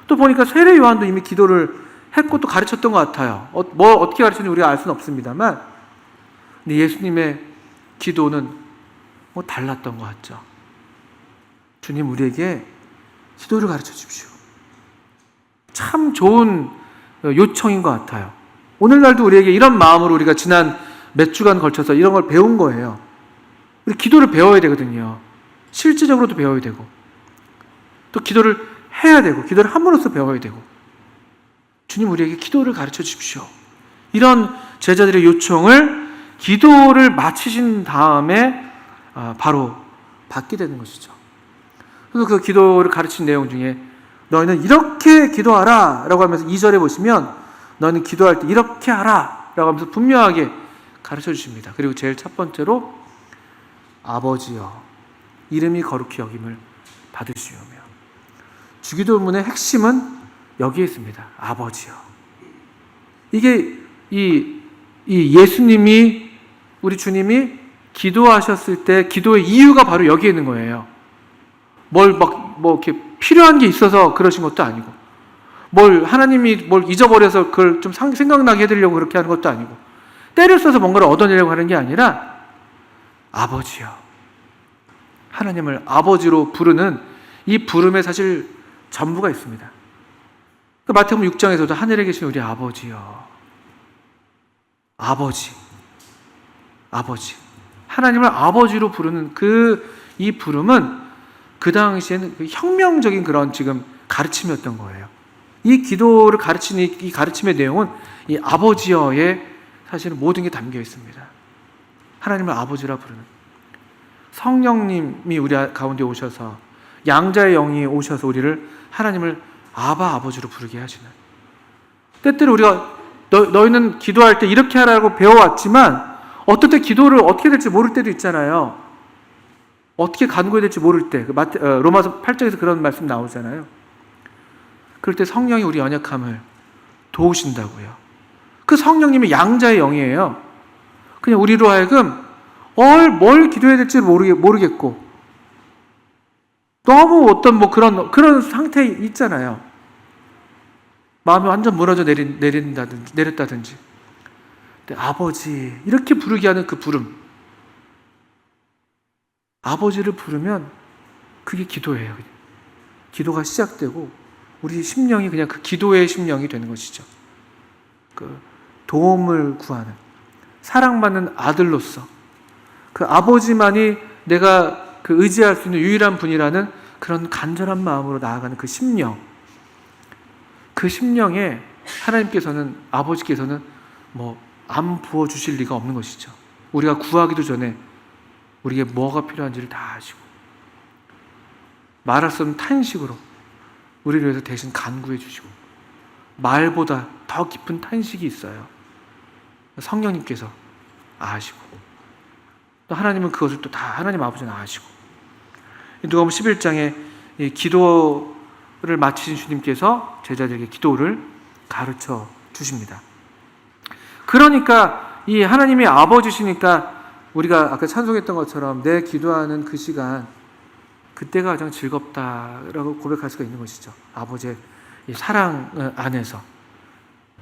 또 보니까 세례 요한도 이미 기도를 했고 또 가르쳤던 것 같아요. 어떻게 가르쳤는지 우리가 알 수는 없습니다만, 근데 예수님의 기도는 달랐던 것 같죠. 주님, 우리에게 기도를 가르쳐 주십시오. 참 좋은 요청인 것 같아요. 오늘날도 우리에게 이런 마음으로 우리가 지난 몇 주간 걸쳐서 이런 걸 배운 거예요. 우리 기도를 배워야 되거든요. 실질적으로도 배워야 되고, 또 기도를 해야 되고, 기도를 함으로써 배워야 되고, 주님, 우리에게 기도를 가르쳐 주십시오. 이런 제자들의 요청을 기도를 마치신 다음에 바로 받게 되는 것이죠. 그래서 그 기도를 가르친 내용 중에 너희는 이렇게 기도하라 라고 하면서 2절에 보시면 너희는 기도할 때 이렇게 하라 라고 하면서 분명하게 가르쳐 주십니다. 그리고 제일 첫 번째로 아버지여 이름이 거룩히 여김을 받으시오며, 주기도문의 핵심은 여기에 있습니다. 아버지여. 이게 이 예수님이, 우리 주님이 기도하셨을 때 기도의 이유가 바로 여기에 있는 거예요. 이렇게 필요한 게 있어서 그러신 것도 아니고, 하나님이 뭘 잊어버려서 그걸 좀 생각나게 해드리려고 그렇게 하는 것도 아니고, 때를 써서 뭔가를 얻어내려고 하는 게 아니라 아버지요. 하나님을 아버지로 부르는 이 부름에 사실 전부가 있습니다. 마태복음 6장에서도 하늘에 계신 우리 아버지요. 아버지. 하나님을 아버지로 부르는 이 부름은 그 당시에는 혁명적인 그런 지금 가르침이었던 거예요. 이 기도를 가르치는 이 가르침의 내용은 이 아버지여에 사실은 모든 게 담겨 있습니다. 하나님을 아버지라 부르는, 성령님이 우리 가운데 오셔서, 양자의 영이 오셔서 우리를 하나님을 아바 아버지로 부르게 하시는. 때때로 우리가 너희는 기도할 때 이렇게 하라고 배워왔지만 어떨 때 기도를 어떻게 될지 모를 때도 있잖아요. 어떻게 간구해야 될지 모를 때. 로마서 8장에서 그런 말씀 나오잖아요. 그럴 때 성령이 우리 연약함을 도우신다고요. 그 성령님이 양자의 영이에요. 그냥 우리로 하여금 뭘 기도해야 될지 모르겠고 너무 어떤 그런 상태에 있잖아요. 마음이 완전 무너져 내렸다든지. 근데 아버지 이렇게 부르게 하는 그 부름, 아버지를 부르면 그게 기도예요. 기도가 시작되고 우리 심령이 그냥 그 기도의 심령이 되는 것이죠. 그 도움을 구하는, 사랑받는 아들로서 그 아버지만이 내가 그 의지할 수 있는 유일한 분이라는 그런 간절한 마음으로 나아가는 그 심령, 그 심령에 하나님께서는, 아버지께서는 안 부어주실 리가 없는 것이죠. 우리가 구하기도 전에 우리에게 뭐가 필요한지를 다 아시고 말할 수 없는 탄식으로 우리를 위해서 대신 간구해 주시고, 말보다 더 깊은 탄식이 있어요. 성령님께서 아시고, 또 하나님은 그것을 또 다 하나님 아버지는 아시고. 누가복음 11장에 이 기도를 마치신 주님께서 제자들에게 기도를 가르쳐 주십니다. 그러니까 이 하나님이 아버지시니까 우리가 아까 찬송했던 것처럼 내 기도하는 그 시간, 그때가 가장 즐겁다라고 고백할 수가 있는 것이죠. 아버지의 이 사랑 안에서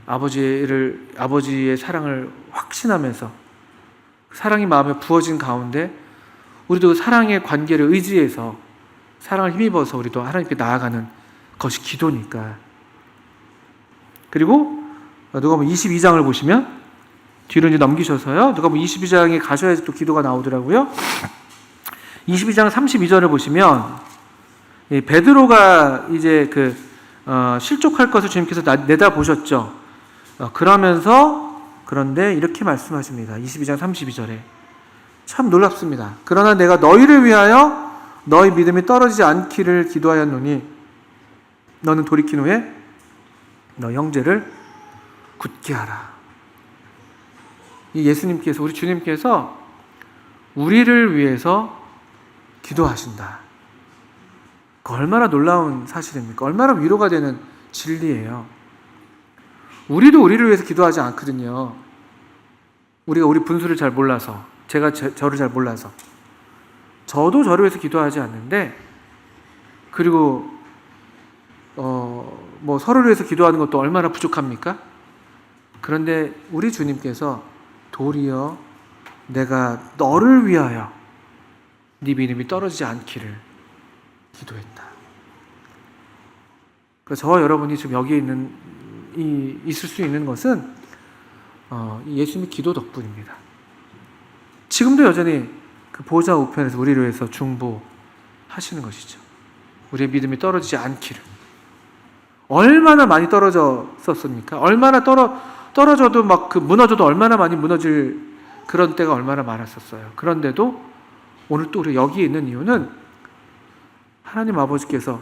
아버지의 사랑을 확신하면서 사랑이 마음에 부어진 가운데 우리도 사랑의 관계를 의지해서 사랑을 힘입어서 우리도 하나님께 나아가는 것이 기도니까. 그리고 누가복음 22장을 보시면 뒤로 이제 넘기셔서요. 누가복음 22장에 가셔야지 또 기도가 나오더라고요. 22장 32절을 보시면 베드로가 이제 실족할 것을 주님께서 내다보셨죠. 그런데 이렇게 말씀하십니다. 22장 32절에 참 놀랍습니다. 그러나 내가 너희를 위하여 너희 믿음이 떨어지지 않기를 기도하였노니 너는 돌이킨 후에 너 형제를 굳게 하라. 이 예수님께서, 우리 주님께서 우리를 위해서 기도하신다. 얼마나 놀라운 사실입니까? 얼마나 위로가 되는 진리예요. 우리도 우리를 위해서 기도하지 않거든요. 우리가 우리 분수를 잘 몰라서, 제가 저를 잘 몰라서, 저도 저를 위해서 기도하지 않는데, 그리고 서로를 위해서 기도하는 것도 얼마나 부족합니까? 그런데 우리 주님께서 도리어 내가 너를 위하여 네 믿음이 떨어지지 않기를 기도했다. 그래서 저와 여러분이 지금 여기에 있을 수 있는 것은 예수님의 기도 덕분입니다. 지금도 여전히 그 보좌 우편에서 우리를 위해서 중보하시는 것이죠. 우리의 믿음이 떨어지지 않기를. 얼마나 많이 떨어졌었습니까? 얼마나 떨어져도 무너져도 얼마나 많이 무너질 그런 때가 얼마나 많았었어요. 그런데도 오늘 또 우리가 여기에 있는 이유는 하나님 아버지께서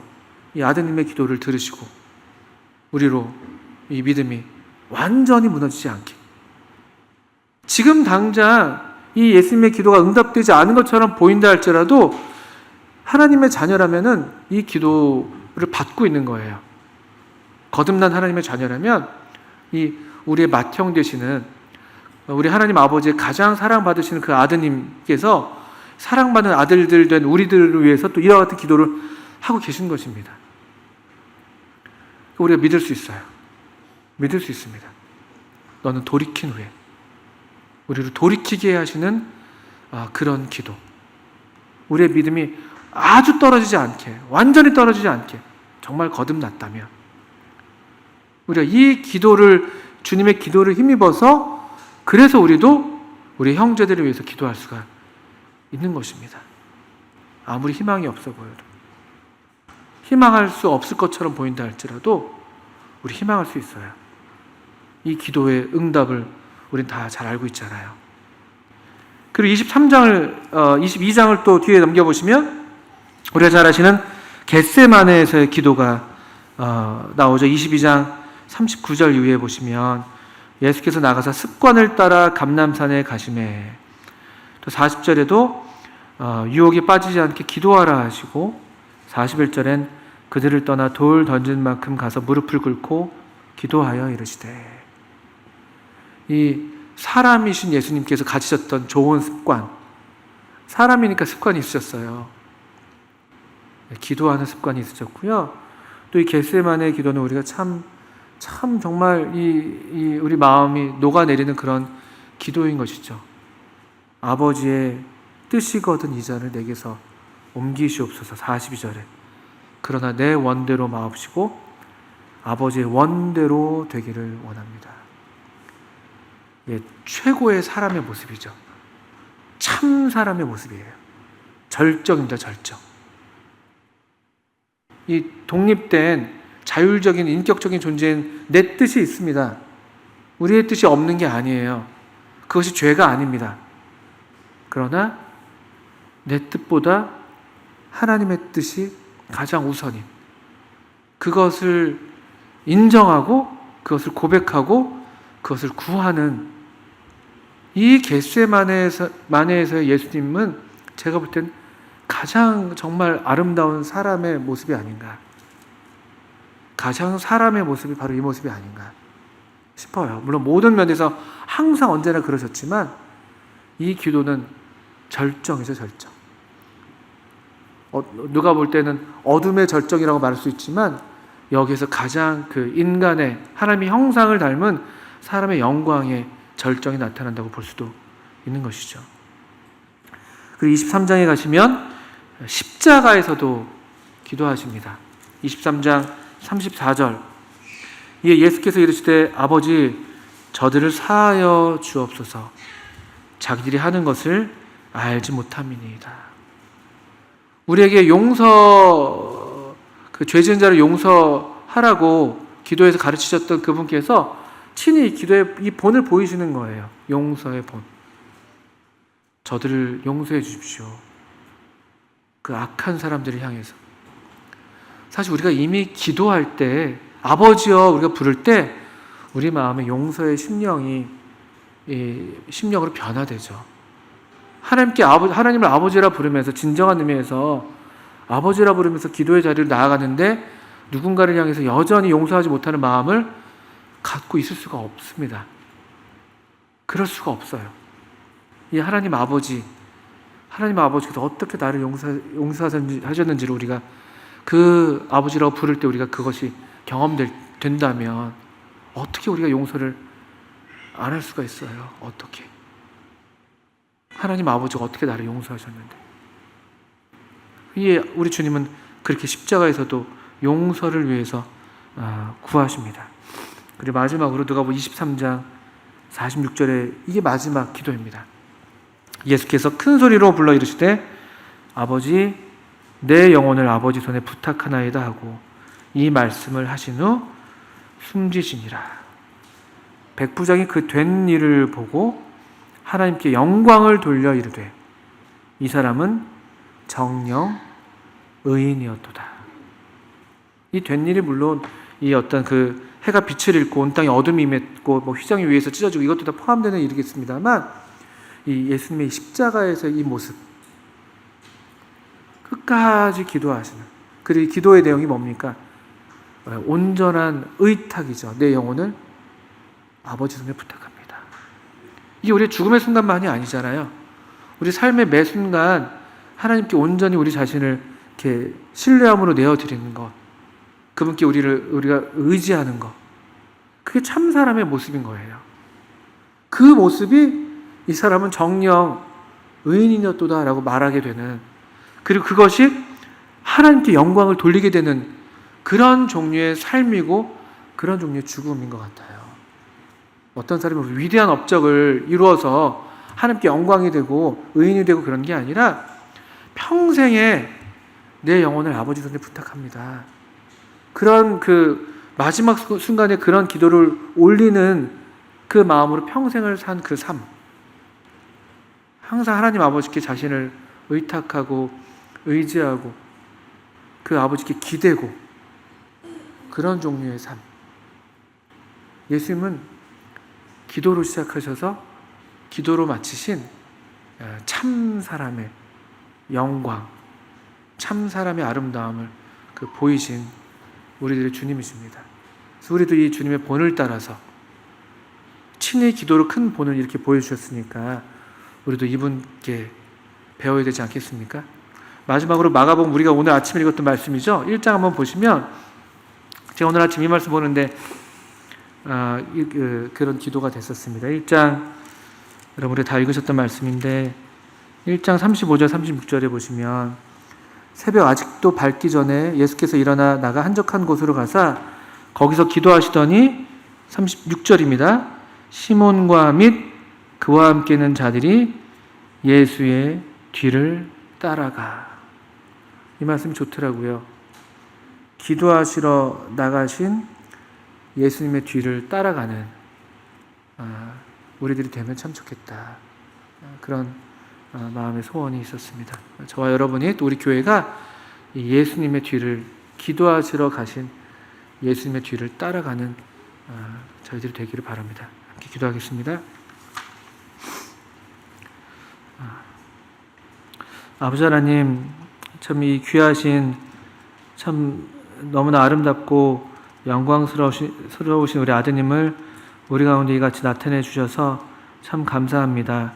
이 아드님의 기도를 들으시고 우리로 이 믿음이 완전히 무너지지 않게, 지금 당장 이 예수님의 기도가 응답되지 않은 것처럼 보인다 할지라도 하나님의 자녀라면은 이 기도를 받고 있는 거예요. 거듭난 하나님의 자녀라면 이 우리의 맏형 되시는 우리 하나님 아버지의 가장 사랑받으시는 그 아드님께서 사랑받는 아들들 된 우리들을 위해서 또 이와 같은 기도를 하고 계신 것입니다. 우리가 믿을 수 있어요. 믿을 수 있습니다. 너는 돌이킨 후에, 우리를 돌이키게 하시는 그런 기도, 우리의 믿음이 아주 떨어지지 않게, 완전히 떨어지지 않게 정말 거듭났다면 우리가 이 기도를, 주님의 기도를 힘입어서, 그래서 우리도 우리 형제들을 위해서 기도할 수가 있는 것입니다. 아무리 희망이 없어 보여도, 희망할 수 없을 것처럼 보인다 할지라도 우리 희망할 수 있어요. 이 기도의 응답을 우린 다 잘 알고 있잖아요. 그리고 22장을 또 뒤에 넘겨보시면 우리가 잘 아시는 겟세마네에서의 기도가 나오죠. 22장 39절 이후에 보시면 예수께서 나가서 습관을 따라 감람산에 가시매, 또 40절에도 유혹에 빠지지 않게 기도하라 하시고, 41절엔 그들을 떠나 돌 던진 만큼 가서 무릎을 꿇고 기도하여 이르시되. 이 사람이신 예수님께서 가지셨던 좋은 습관, 사람이니까 습관이 있으셨어요. 기도하는 습관이 있으셨고요. 또 이 겟세마네 기도는 우리가 참 정말 우리 마음이 녹아내리는 그런 기도인 것이죠. 아버지의 뜻이거든 이 잔을 내게서 옮기시옵소서. 42절에 그러나 내 원대로 마옵시고 아버지의 원대로 되기를 원합니다. 최고의 사람의 모습이죠. 참 사람의 모습이에요. 절정입니다. 절정. 이 독립된 자율적인 인격적인 존재인 내 뜻이 있습니다. 우리의 뜻이 없는 게 아니에요. 그것이 죄가 아닙니다. 그러나 내 뜻보다 하나님의 뜻이 가장 우선인, 그것을 인정하고 그것을 고백하고 그것을 구하는 이 겟세마네에서의 예수님은 제가 볼 땐 가장 정말 아름다운 사람의 모습이 아닌가, 가장 사람의 모습이 바로 이 모습이 아닌가 싶어요. 물론 모든 면에서 항상 언제나 그러셨지만 이 기도는 절정이죠. 절정. 누가 볼 때는 어둠의 절정이라고 말할 수 있지만 여기에서 가장 그 인간의 하나님의 형상을 닮은 사람의 영광의 절정이 나타난다고 볼 수도 있는 것이죠. 그리고 23장에 가시면 십자가에서도 기도하십니다. 23장 34절, 이에 예수께서 이르시되 아버지 저들을 사하여 주옵소서, 자기들이 하는 것을 알지 못함이니이다. 우리에게 죄 지은 자를 용서하라고 기도에서 가르치셨던 그분께서 친히 기도의 이 본을 보이시는 거예요. 용서의 본. 저들을 용서해 주십시오. 그 악한 사람들을 향해서. 사실 우리가 이미 기도할 때, 아버지여 우리가 부를 때 우리 마음의 용서의 심령으로 변화되죠. 하나님을 아버지라 부르면서, 진정한 의미에서 아버지라 부르면서 기도의 자리로 나아가는데 누군가를 향해서 여전히 용서하지 못하는 마음을 갖고 있을 수가 없습니다. 그럴 수가 없어요. 이 하나님 아버지께서 어떻게 나를 용서하셨는지를 우리가 그 아버지라고 부를 때 우리가 그것이 경험된다면 어떻게 우리가 용서를 안 할 수가 있어요? 어떻게? 하나님 아버지가 어떻게 나를 용서하셨는데? 우리 주님은 그렇게 십자가에서도 용서를 위해서 구하십니다. 그리고 마지막으로 누가복음 23장 46절에 이게 마지막 기도입니다. 예수께서 큰 소리로 불러 이르시되 아버지 내 영혼을 아버지 손에 부탁하나이다 하고 이 말씀을 하신 후 숨지시니라. 백부장이 그 된 일을 보고 하나님께 영광을 돌려 이르되 이 사람은 정령 의인이었도다. 이 된 일이 물론 이 어떤 그 해가 빛을 잃고 온 땅에 어둠이 임했고 휘장이 위에서 찢어지고 이것도 다 포함되는 일이겠습니다만, 이 예수님의 십자가에서의 이 모습, 끝까지 기도하시는, 그리고 이 기도의 내용이 뭡니까? 온전한 의탁이죠. 내 영혼을 아버지 손에 부탁합니다. 이게 우리의 죽음의 순간만이 아니잖아요. 우리 삶의 매 순간 하나님께 온전히 우리 자신을 이렇게 신뢰함으로 내어드리는 것, 그분께 우리가 의지하는 것, 그게 참 사람의 모습인 거예요. 그 모습이 이 사람은 정령 의인이었도다라고 말하게 되는, 그리고 그것이 하나님께 영광을 돌리게 되는 그런 종류의 삶이고 그런 종류의 죽음인 것 같아요. 어떤 사람이 위대한 업적을 이루어서 하나님께 영광이 되고 의인이 되고 그런 게 아니라 평생에 내 영혼을 아버지 손에 부탁합니다. 그런 그 마지막 순간에 그런 기도를 올리는 그 마음으로 평생을 산 그 삶, 항상 하나님 아버지께 자신을 의탁하고 의지하고 그 아버지께 기대고 그런 종류의 삶. 예수님은 기도로 시작하셔서 기도로 마치신 참 사람의 영광, 참 사람의 아름다움을 보이신 우리들의 주님이십니다. 그래서 우리도 이 주님의 본을 따라서 친히 기도로 큰 본을 이렇게 보여주셨으니까 우리도 이분께 배워야 되지 않겠습니까? 마지막으로 마가복음, 우리가 오늘 아침에 읽었던 말씀이죠. 1장 한번 보시면, 제가 오늘 아침 이 말씀 보는데 그런 기도가 됐었습니다. 1장, 여러분이 다 읽으셨던 말씀인데 1장 35절 36절에 보시면, 새벽 아직도 밝기 전에 예수께서 일어나 나가 한적한 곳으로 가사 거기서 기도하시더니, 36절입니다. 시몬과 및 그와 함께 있는 자들이 예수의 뒤를 따라가. 이 말씀이 좋더라고요. 기도하시러 나가신 예수님의 뒤를 따라가는 우리들이 되면 참 좋겠다. 그런 마음의 소원이 있었습니다. 저와 여러분이, 또 우리 교회가 예수님의 뒤를, 기도하시러 가신 예수님의 뒤를 따라가는 저희들이 되기를 바랍니다. 함께 기도하겠습니다. 아버지 하나님, 참 이 귀하신, 참 너무나 아름답고 영광스러우신 우리 아드님을 우리 가운데 이같이 나타내 주셔서 참 감사합니다.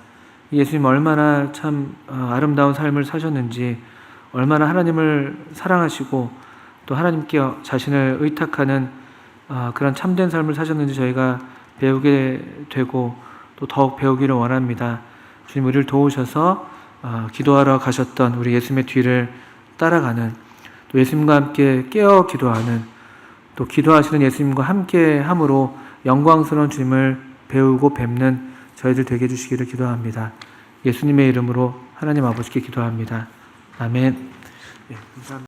예수님 얼마나 참 아름다운 삶을 사셨는지, 얼마나 하나님을 사랑하시고 또 하나님께 자신을 의탁하는 그런 참된 삶을 사셨는지 저희가 배우게 되고 또 더욱 배우기를 원합니다. 주님, 우리를 도우셔서 기도하러 가셨던 우리 예수님의 뒤를 따라가는, 또 예수님과 함께 깨어 기도하는, 또 기도하시는 예수님과 함께 함으로 영광스러운 주님을 배우고 뵙는 저희들 되게 해주시기를 기도합니다. 예수님의 이름으로 하나님 아버지께 기도합니다. 아멘. 네, 감사합니다.